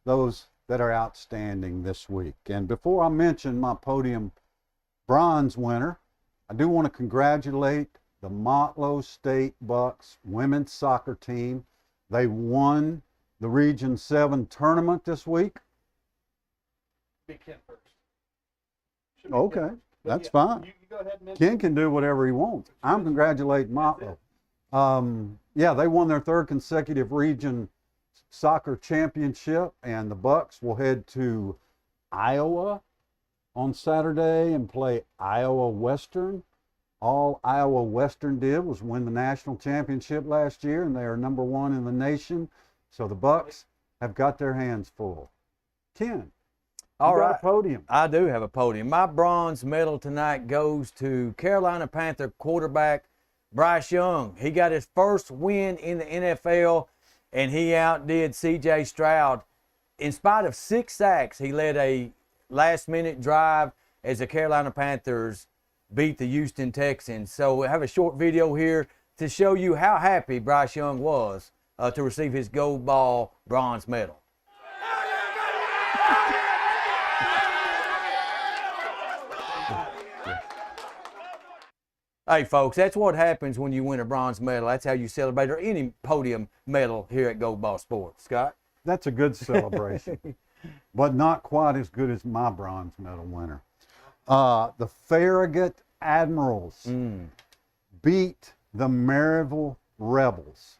those that are outstanding this week. And before I mention my podium bronze winner, I do want to congratulate the Motlow State Bucks women's soccer team. They won the Region 7 tournament this week. Be Ken first. Should be Okay, Ken first. But that's yeah, fine. You go ahead and mention Ken can do whatever he wants. I'm congratulating Motlow. Yeah, they won their third consecutive region soccer championship, and the Bucks will head to Iowa on Saturday and play Iowa Western. All Iowa Western did was win the national championship last year, and they are number 1 in the nation. So the Bucks have got their hands full. Ken, All you got right. a podium. I do have a podium. My bronze medal tonight goes to Carolina Panther quarterback Bryce Young. He got his first win in the NFL, and he outdid C.J. Stroud. In spite of 6 sacks, he led a last-minute drive as the Carolina Panthers beat the Houston Texans. So we have a short video here to show you how happy Bryce Young was to receive his gold ball bronze medal. Hey, folks, that's what happens when you win a bronze medal. That's how you celebrate, or any podium medal here at Gold Ball Sports. Scott? That's a good celebration, but not quite as good as my bronze medal winner. The Farragut Admirals beat the Maryville Rebels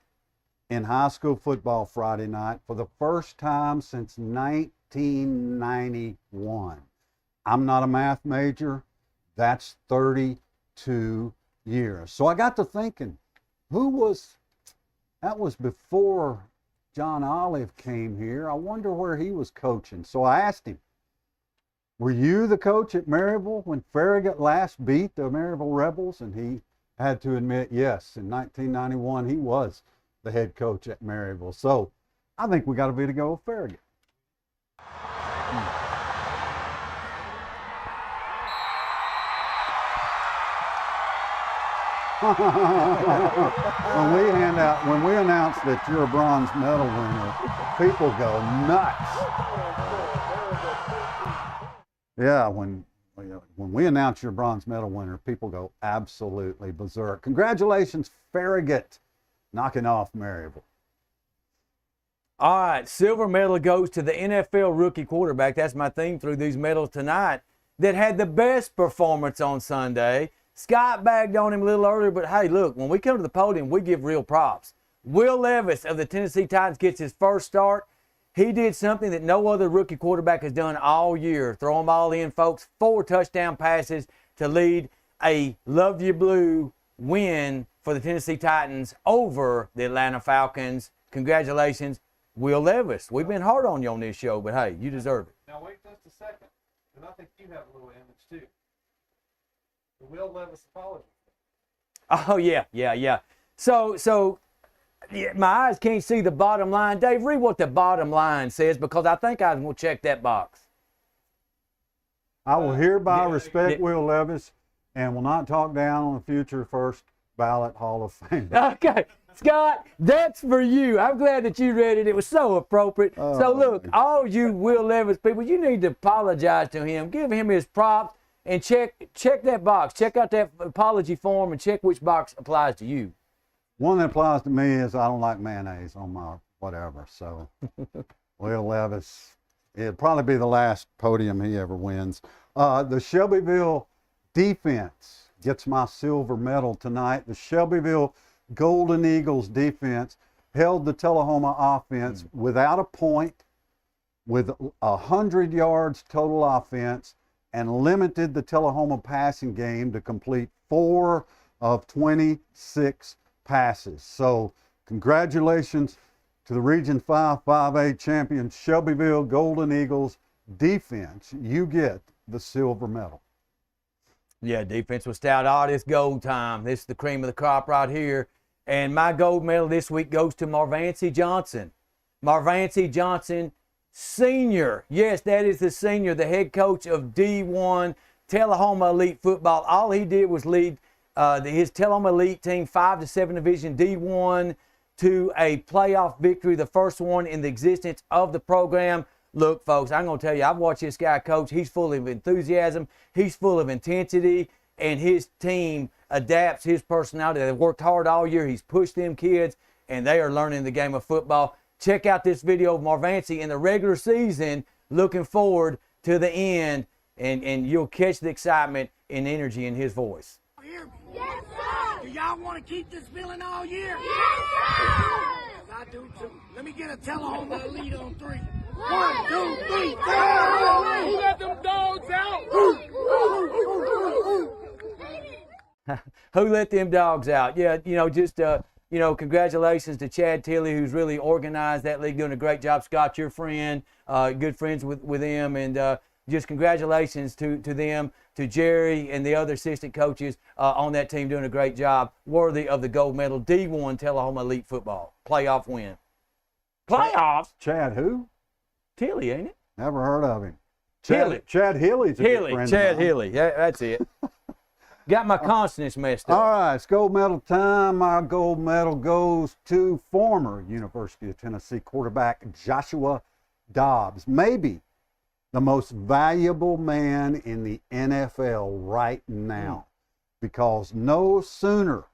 in high school football Friday night for the first time since 1991. I'm not a math major. That's 32 years. So I got to thinking, that was before John Olive came here. I wonder where he was coaching. So I asked him, were you the coach at Maryville when Farragut last beat the Maryville Rebels? And he had to admit, yes, in 1991, he was the head coach at Maryville. So I think we got a bit to go with Farragut. when we announce that you're a bronze medal winner, people go nuts. Yeah, when we announce your bronze medal winner, people go absolutely berserk. Congratulations, Farragut, knocking off Maryville. All right, silver medal goes to the NFL rookie quarterback. That's my theme through these medals tonight, that had the best performance on Sunday. Scott bagged on him a little earlier, but hey, look, when we come to the podium, we give real props. Will Levis of the Tennessee Titans gets his first start. He did something that no other rookie quarterback has done all year. Throw them all in, folks. 4 touchdown passes to lead a Love You Blue win for the Tennessee Titans over the Atlanta Falcons. Congratulations, Will Levis. We've been hard on you on this show, but hey, you deserve it. Now wait just a second, because I think you have a little image too. The Will Levis apology. Oh, yeah. So yeah, my eyes can't see the bottom line. Dave, read what the bottom line says, because I think I will check that box. I will hereby respect Will Levis and will not talk down on the future first ballot Hall of Fame. Okay, Scott, that's for you. I'm glad that you read it. It was so appropriate. So look, all you Will Levis people, you need to apologize to him. Give him his props. And check that box. Check out that apology form and check which box applies to you. One that applies to me is I don't like mayonnaise on my whatever. So Will Levis, it'll probably be the last podium he ever wins. The Shelbyville defense gets my silver medal tonight. The Shelbyville Golden Eagles defense held the Tullahoma offense without a point, with 100 yards total offense, and limited the Tullahoma passing game to complete 4 of 26 passes. So congratulations to the Region 5 5A champion Shelbyville Golden Eagles defense. You get the silver medal. Yeah, defense was stout. Oh, this gold time. This is the cream of the crop right here. And my gold medal this week goes to Marvancy Johnson. Marvancy Johnson, senior. Yes, that is the senior, the head coach of D1 Tullahoma Elite Football. All he did was lead his Telom Elite team 5-7 Division D1 to a playoff victory, the first one in the existence of the program. Look, folks, I'm going to tell you, I've watched this guy coach. He's full of enthusiasm. He's full of intensity, and his team adapts his personality. They've worked hard all year. He's pushed them kids, and they are learning the game of football. Check out this video of Marvancy in the regular season, looking forward to the end, and you'll catch the excitement and energy in his voice. Hear me? Yes, sir! Do y'all want to keep this feeling all year? Yes, sir! I do too. Let me get a Telehoma Elite on 3. 1, 2, 3, Who let them dogs out? Who let them dogs out? Yeah, just congratulations to Chad Tilley, who's really organized that league, doing a great job. Scott, your friend, good friends with him, and just congratulations to them, to Jerry and the other assistant coaches on that team, doing a great job, worthy of the gold medal. D1 Telehoma Elite Football playoff win. Playoffs? Chad who? Tilley, ain't it? Never heard of him. Healy. Chad Healy's a good Healy, friend Chad of mine. Healy. Yeah, that's it. Got my consonants messed up. All right, it's gold medal time. My gold medal goes to former University of Tennessee quarterback Joshua Dobbs. Maybe the most valuable man in the NFL right now, because no sooner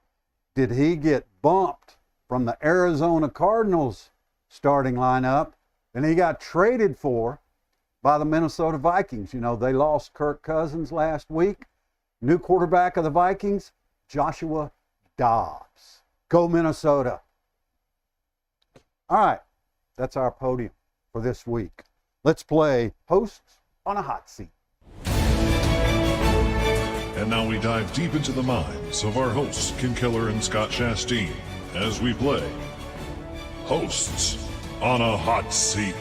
did he get bumped from the Arizona Cardinals starting lineup than he got traded for by the Minnesota Vikings. They lost Kirk Cousins last week. New quarterback of the Vikings, Joshua Dobbs. Go Minnesota. All right, that's our podium for this week. Let's play Hosts on a Hot Seat. And now we dive deep into the minds of our hosts, Ken Keller and Scott Chastain, as we play Hosts on a Hot Seat.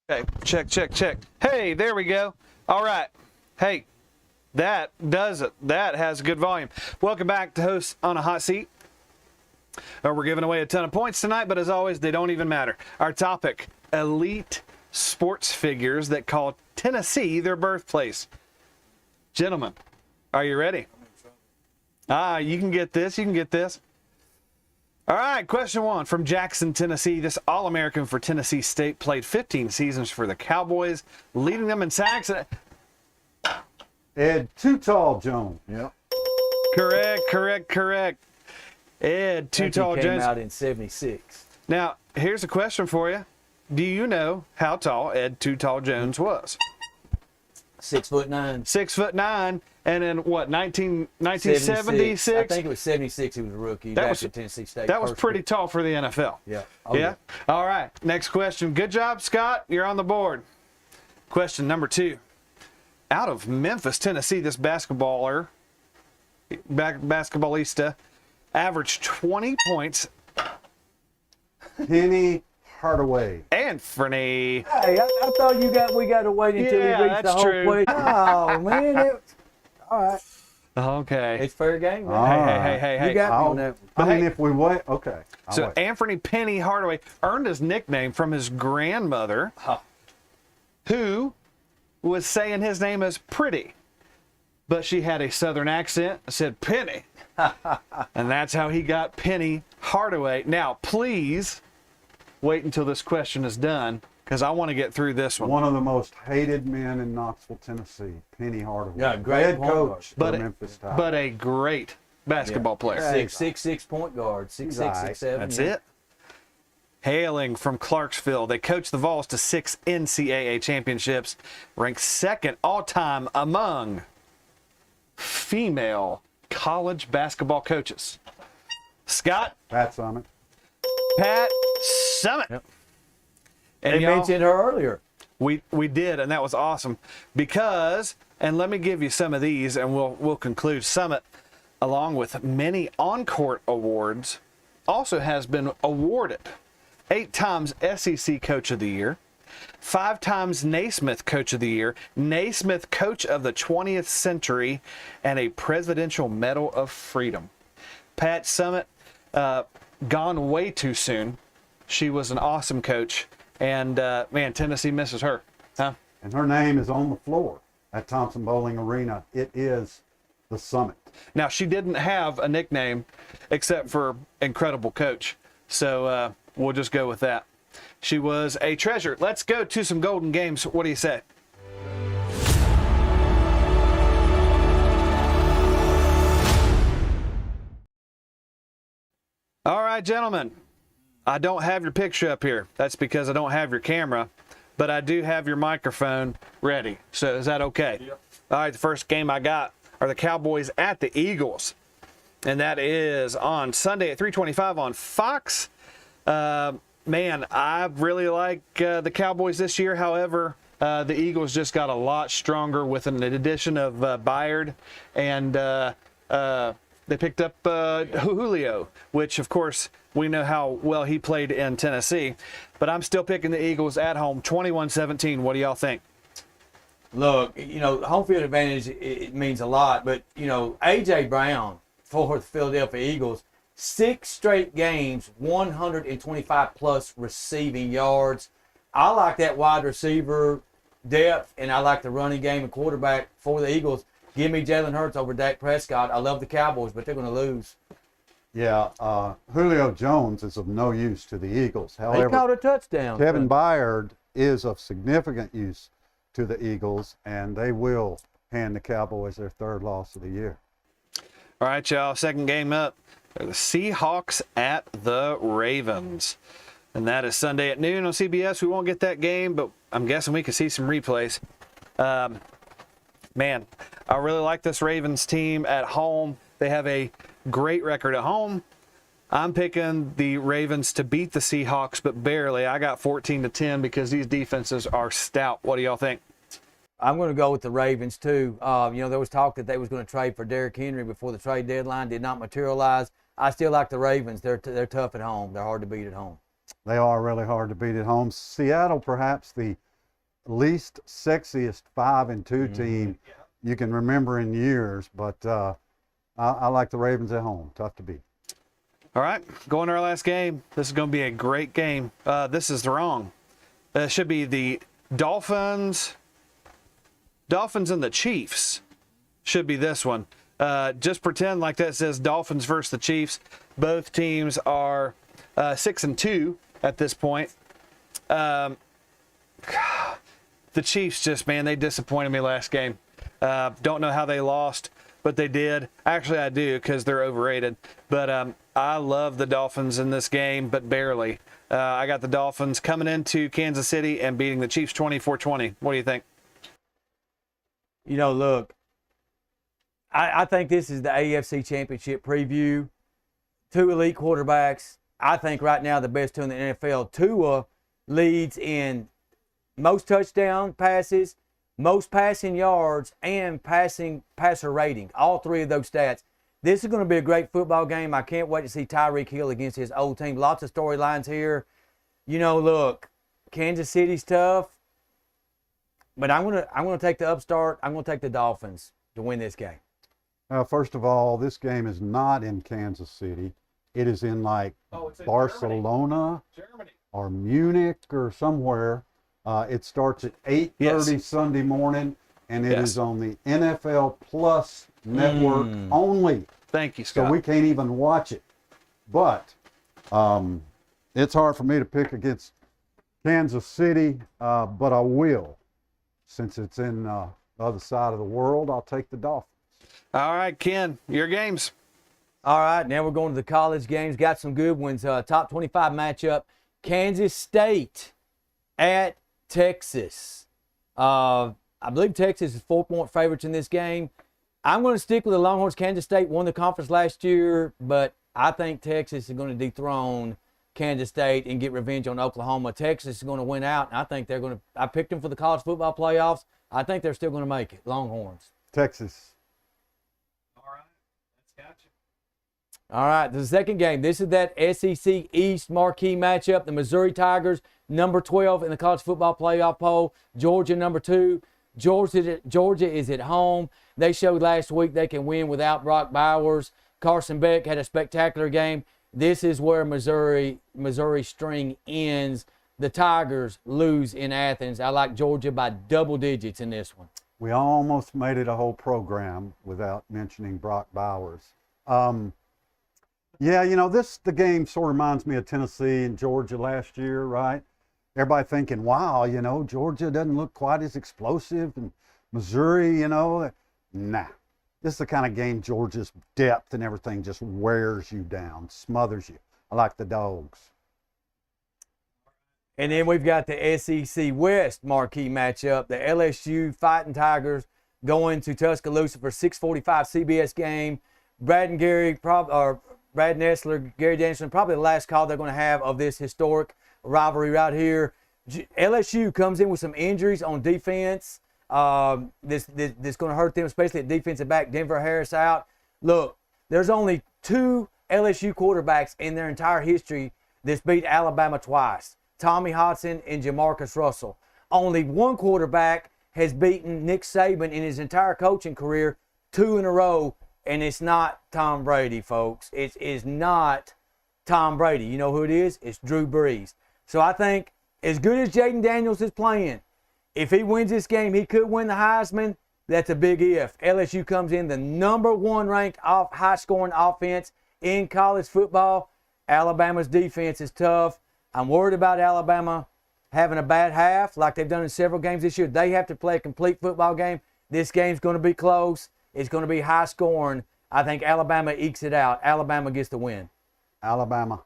Okay, check. Hey, there we go. All right. Hey, that does it. That has good volume. Welcome back to Hosts on a Hot Seat. We're giving away a ton of points tonight, but as always, they don't even matter. Our topic, elite sports figures that call Tennessee their birthplace. Gentlemen, are you ready? You can get this. All right, question 1 from Jackson, Tennessee. This All-American for Tennessee State played 15 seasons for the Cowboys, leading them in sacks. Ed Too Tall Jones. Yep. Correct. Ed Too Tall He Jones. came out in 76. Now, here's a question for you. Do you know how tall Ed Too Tall Jones was? 6'9". 6'9", and in what, 1976? I think it was 76. He was a rookie. That Back was- at Tennessee State. That was First pretty pick. tall for the NFL. Yeah. Yeah? All right. Next question. Good job, Scott. You're on the board. Question number 2. Out of Memphis, Tennessee, this basketballista, averaged 20 points. Penny Hardaway. Anthony. Hey, I thought we got to wait until Yeah, he reached the that's whole true. question. Oh man, all right. Okay. It's fair game. All Man. right. Hey. You got me on that one. I mean, hey. if we wait, okay. I'll So wait. Anthony Penny Hardaway earned his nickname from his grandmother, who was saying his name as Pretty, but she had a southern accent and said Penny. And that's how he got Penny Hardaway. Now, please wait until this question is done, because I want to get through this one. One of the most hated men in Knoxville, Tennessee, Penny Hardaway. Yeah, great head point guard. coach for But, Memphis Tigers. but a great basketball player. 6'6" point guard. 6'6", Right. 6'7". That's yeah. it. Hailing from Clarksville, they coached the Vols to 6 NCAA championships, ranked second all-time among female college basketball coaches. Scott, Pat Summit. Pat Summit. Yep. And They y'all, mentioned her earlier. we did, and that was awesome, because And let me give you some of these, and we'll conclude. Summit, along with many on-court awards, also has been awarded 8 times SEC Coach of the Year, 5 times Naismith Coach of the Year, Naismith Coach of the 20th Century, and a Presidential Medal of Freedom. Pat Summit, gone way too soon. She was an awesome coach, and man, Tennessee misses her. Huh? And her name is on the floor at Thompson Bowling Arena. It is the Summit. Now, she didn't have a nickname except for Incredible Coach, so we'll just go with that. She was a treasure. Let's go to some Golden Games. What do you say? All right, gentlemen. I don't have your picture up here. That's because I don't have your camera, but I do have your microphone ready. So is that okay? Yep. All right, the first game I got are the Cowboys at the Eagles. And that is on Sunday at 3:25 on Fox. Man, I really like the Cowboys this year. However, the Eagles just got a lot stronger with an addition of Byard, and they picked up Julio, which, of course, we know how well he played in Tennessee. But I'm still picking the Eagles at home, 21-17. What do y'all think? Look, home field advantage, it means a lot. But, A.J. Brown for the Philadelphia Eagles, 6 straight games, 125-plus receiving yards. I like that wide receiver depth, and I like the running game and quarterback for the Eagles. Give me Jalen Hurts over Dak Prescott. I love the Cowboys, but they're going to lose. Yeah, Julio Jones is of no use to the Eagles. However, he caught a touchdown. Kevin Byard is of significant use to the Eagles, and they will hand the Cowboys their 3rd loss of the year. All right, y'all. Second game up. The Seahawks at the Ravens. And that is Sunday at noon on CBS. We won't get that game, but I'm guessing we can see some replays. Man, I really like this Ravens team at home. They have a great record at home. I'm picking the Ravens to beat the Seahawks, but barely. I got 14-10 because these defenses are stout. What do y'all think? I'm going to go with the Ravens, too. There was talk that they was going to trade for Derrick Henry before the trade deadline. Did not materialize. I still like the Ravens. They're tough at home. They're hard to beat at home. They are really hard to beat at home. Seattle, perhaps the least sexiest 5-2 team you can remember in years, but I like the Ravens at home. Tough to beat. All right, going to our last game. This is going to be a great game. This is wrong. It should be the Dolphins and the Chiefs. Should be this one. Just pretend like that says Dolphins versus the Chiefs. Both teams are 6-2 at this point. The Chiefs just, man, they disappointed me last game. Don't know how they lost, but they did. Actually, I do because they're overrated. But I love the Dolphins in this game, but barely. I got the Dolphins coming into Kansas City and beating the Chiefs 24-20. What do you think? Look, I think this is the AFC Championship preview. 2 elite quarterbacks. I think right now the best 2 in the NFL. Tua leads in most touchdown passes, most passing yards, and passer rating. All 3 of those stats. This is going to be a great football game. I can't wait to see Tyreek Hill against his old team. Lots of storylines here. Look, Kansas City's tough, but I'm going to take the upstart. I'm going to take the Dolphins to win this game. First of all, this game is not in Kansas City. It is in Barcelona, Germany, or Munich or somewhere. It starts at 8:30 Sunday morning, and it is on the NFL Plus network only. Thank you, Scott. So we can't even watch it. But it's hard for me to pick against Kansas City, but I will. Since it's in the other side of the world, I'll take the Dolphins. All right, Ken, your games. All right, now we're going to the college games. Got some good ones. Top 25 matchup. Kansas State at Texas. I believe Texas is 4-point favorites in this game. I'm going to stick with the Longhorns. Kansas State won the conference last year, but I think Texas is going to dethrone Kansas State and get revenge on Oklahoma. Texas is going to win out, and I think they're going to – I picked them for the college football playoffs. I think they're still going to make it. Longhorns. Texas. All right, the second game. This is that SEC East marquee matchup. The Missouri Tigers, number 12 in the college football playoff poll. Georgia, number 2. Georgia is at home. They showed last week they can win without Brock Bowers. Carson Beck had a spectacular game. This is where Missouri string ends. The Tigers lose in Athens. I like Georgia by double digits in this one. We almost made it a whole program without mentioning Brock Bowers. Yeah, you know, the game sort of reminds me of Tennessee and Georgia last year, right? Everybody thinking, wow, you know, Georgia doesn't look quite as explosive, and Missouri, you know, nah. This is the kind of game Georgia's depth and everything just wears you down, smothers you. I like the Dogs. And then we've got the SEC West marquee matchup. The LSU Fighting Tigers going to Tuscaloosa for 6:45 CBS game. Brad Nessler, Gary Danielson, probably the last call they're going to have of this historic rivalry right here. LSU comes in with some injuries on defense. This going to hurt them, especially at defensive back. Denver Harris out. Look, there's only 2 LSU quarterbacks in their entire history that's beat Alabama twice. Tommy Hudson and Jamarcus Russell. Only one quarterback has beaten Nick Saban in his entire coaching career 2 in a row, and it's not Tom Brady, folks. It is not Tom Brady. You know who it is? It's Drew Brees. So I think as good as Jaden Daniels is playing, if he wins this game, he could win the Heisman. That's a big if. LSU comes in the number 1 ranked high-scoring offense in college football. Alabama's defense is tough. I'm worried about Alabama having a bad half like they've done in several games this year. They have to play a complete football game. This game's going to be close. It's going to be high-scoring. I think Alabama ekes it out. Alabama gets the win. Alabama.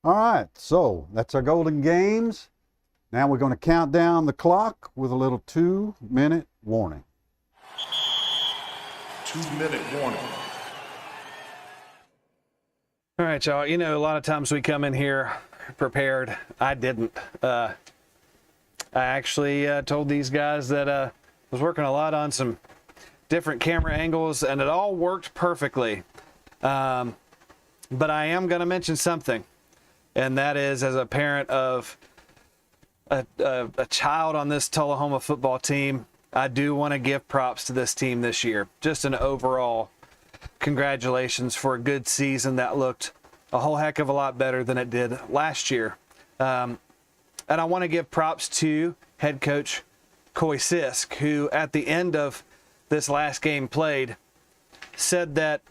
All right, so that's our Golden Games. Now we're going to count down the clock with a little 2-minute warning. 2-minute warning. All right, y'all. You know, a lot of times we come in here prepared. I didn't. I actually told these guys that I was working a lot on some different camera angles, and it all worked perfectly. But I am going to mention something, and that is, as a parent of a child on this Tullahoma football team, I do want to give props to this team this year. Just an overall congratulations for a good season that looked a whole heck of a lot better than it did last year. And I want to give props to head coach Coy Sisk, who at the end of this last game played said that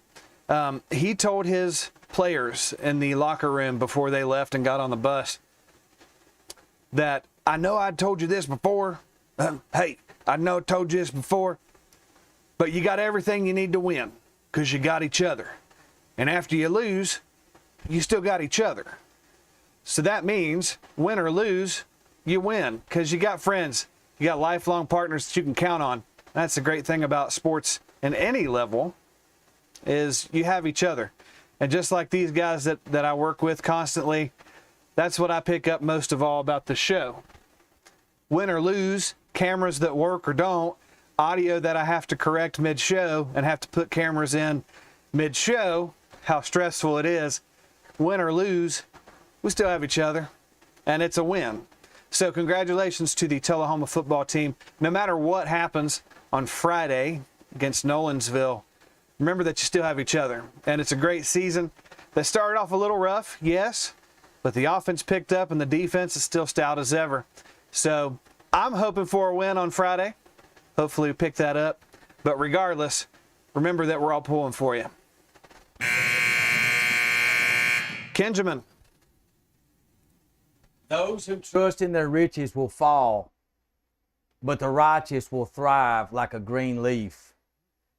he told his players in the locker room before they left and got on the bus that, I know I told you this before. Hey, I know I told you this before, but you got everything you need to win because you got each other. And after you lose, you still got each other. So that means win or lose, you win because you got friends. You got lifelong partners that you can count on. That's the great thing about sports in any level is you have each other. And just like these guys that I work with constantly, that's what I pick up most of all about the show. Win or lose, cameras that work or don't, audio that I have to correct mid-show and have to put cameras in mid-show, how stressful it is. Win or lose, we still have each other, and it's a win. So congratulations to the Tullahoma football team. No matter what happens on Friday against Nolensville, remember that you still have each other. And it's a great season. They started off a little rough, yes, but the offense picked up and the defense is still stout as ever. So I'm hoping for a win on Friday. Hopefully we pick that up. But regardless, remember that we're all pulling for you. Kenjamin. Those who trust in their riches will fall, but the righteous will thrive like a green leaf.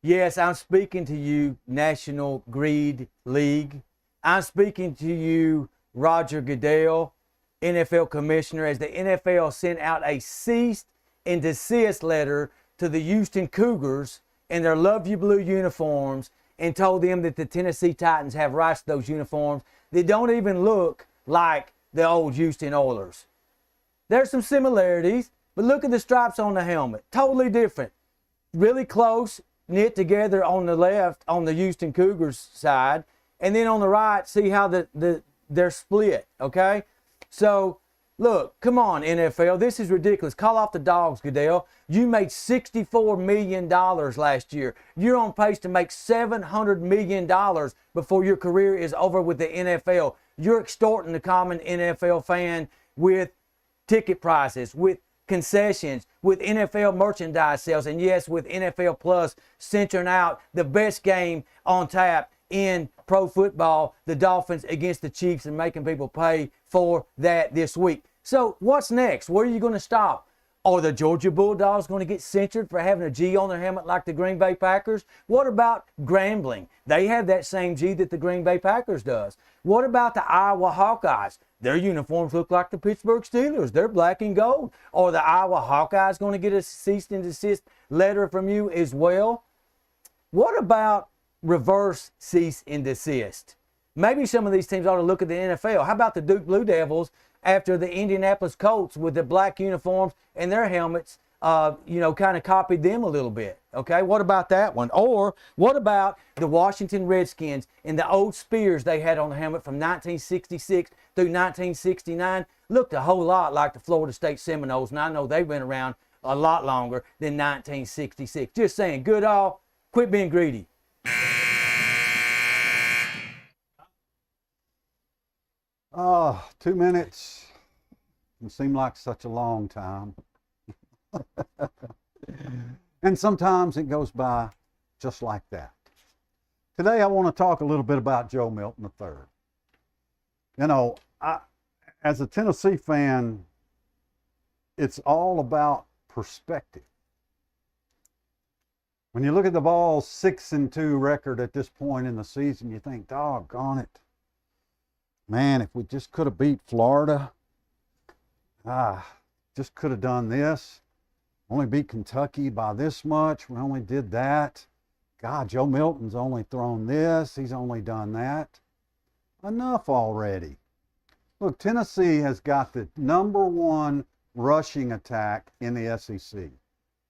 Yes, I'm speaking to you, National Greed League. I'm speaking to you, Roger Goodell, NFL Commissioner, as the NFL sent out a cease and desist letter to the Houston Cougars in their Love You Blue uniforms and told them that the Tennessee Titans have rights to those uniforms that don't even look like the old Houston Oilers. There's some similarities, but look at the stripes on the helmet. Totally different. Really close, knit together on the left on the Houston Cougars side. And then on the right, see how they're split, okay? So, look, come on, NFL. This is ridiculous. Call off the dogs, Goodell. You made $64 million last year. You're on pace to make $700 million before your career is over with the NFL. You're extorting the common NFL fan with ticket prices, with concessions, with NFL merchandise sales, and yes, with NFL Plus centering out the best game on tap in pro football, the Dolphins against the Chiefs, and making people pay for that this week. So what's next? Where are you going to stop? Are the Georgia Bulldogs going to get censured for having a G on their helmet like the Green Bay Packers? What about Grambling? They have that same G that the Green Bay Packers does. What about the Iowa Hawkeyes? Their uniforms look like the Pittsburgh Steelers. They're black and gold. Are the Iowa Hawkeyes going to get a cease and desist letter from you as well? What about reverse cease and desist? Maybe some of these teams ought to look at the NFL. How about the Duke Blue Devils after the Indianapolis Colts with the black uniforms and their helmets, kind of copied them a little bit? Okay, what about that one? Or what about the Washington Redskins and the old spears they had on the helmet from 1966 through 1969? Looked a whole lot like the Florida State Seminoles, and I know they've been around a lot longer than 1966. Just saying, Goodall, quit being greedy. Oh, 2 minutes. It seemed like such a long time. And sometimes it goes by just like that. Today I want to talk a little bit about Joe Milton III. You know, as a Tennessee fan, it's all about perspective. When you look at the Vols' 6-2 record at this point in the season, you think, doggone it. Man, if we just could have beat Florida, just could have done this. Only beat Kentucky by this much. We only did that. God, Joe Milton's only thrown this. He's only done that. Enough already. Look, Tennessee has got the #1 rushing attack in the SEC.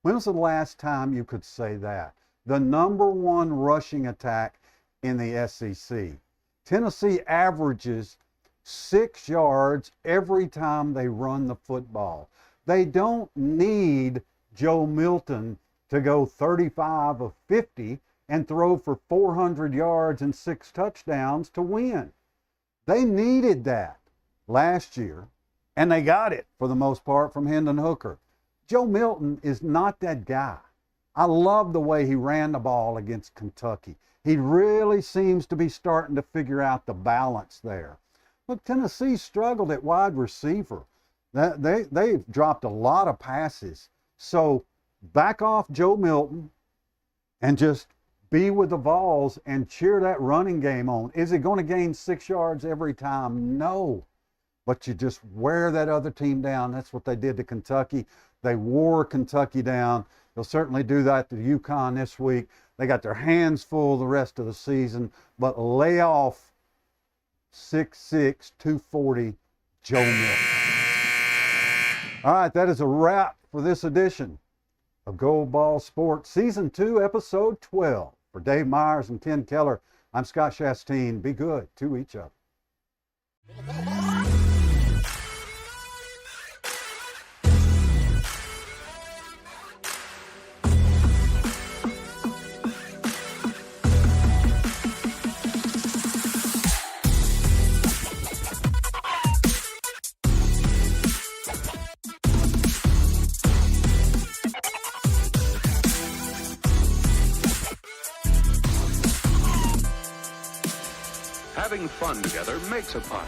When was the last time you could say that? The #1 rushing attack in the SEC. Tennessee averages 6 yards every time they run the football. They don't need Joe Milton to go 35 of 50 and throw for 400 yards and 6 touchdowns to win. They needed that last year, and they got it for the most part from Hendon Hooker. Joe Milton is not that guy. I love the way he ran the ball against Kentucky. He really seems to be starting to figure out the balance there. Look, Tennessee struggled at wide receiver. They've dropped a lot of passes. So back off Joe Milton and just be with the Vols and cheer that running game on. Is it going to gain 6 yards every time? No. But you just wear that other team down. That's what they did to Kentucky. They wore Kentucky down. They'll certainly do that to UConn this week. They got their hands full the rest of the season, but lay off 6'6", 240 Joe Milton. All right, that is a wrap for this edition of Gold Ball Sports, Season 2, Episode 12. For Dave Myers and Ken Keller, I'm Scott Chastain. Be good to each other. Having fun together makes a party.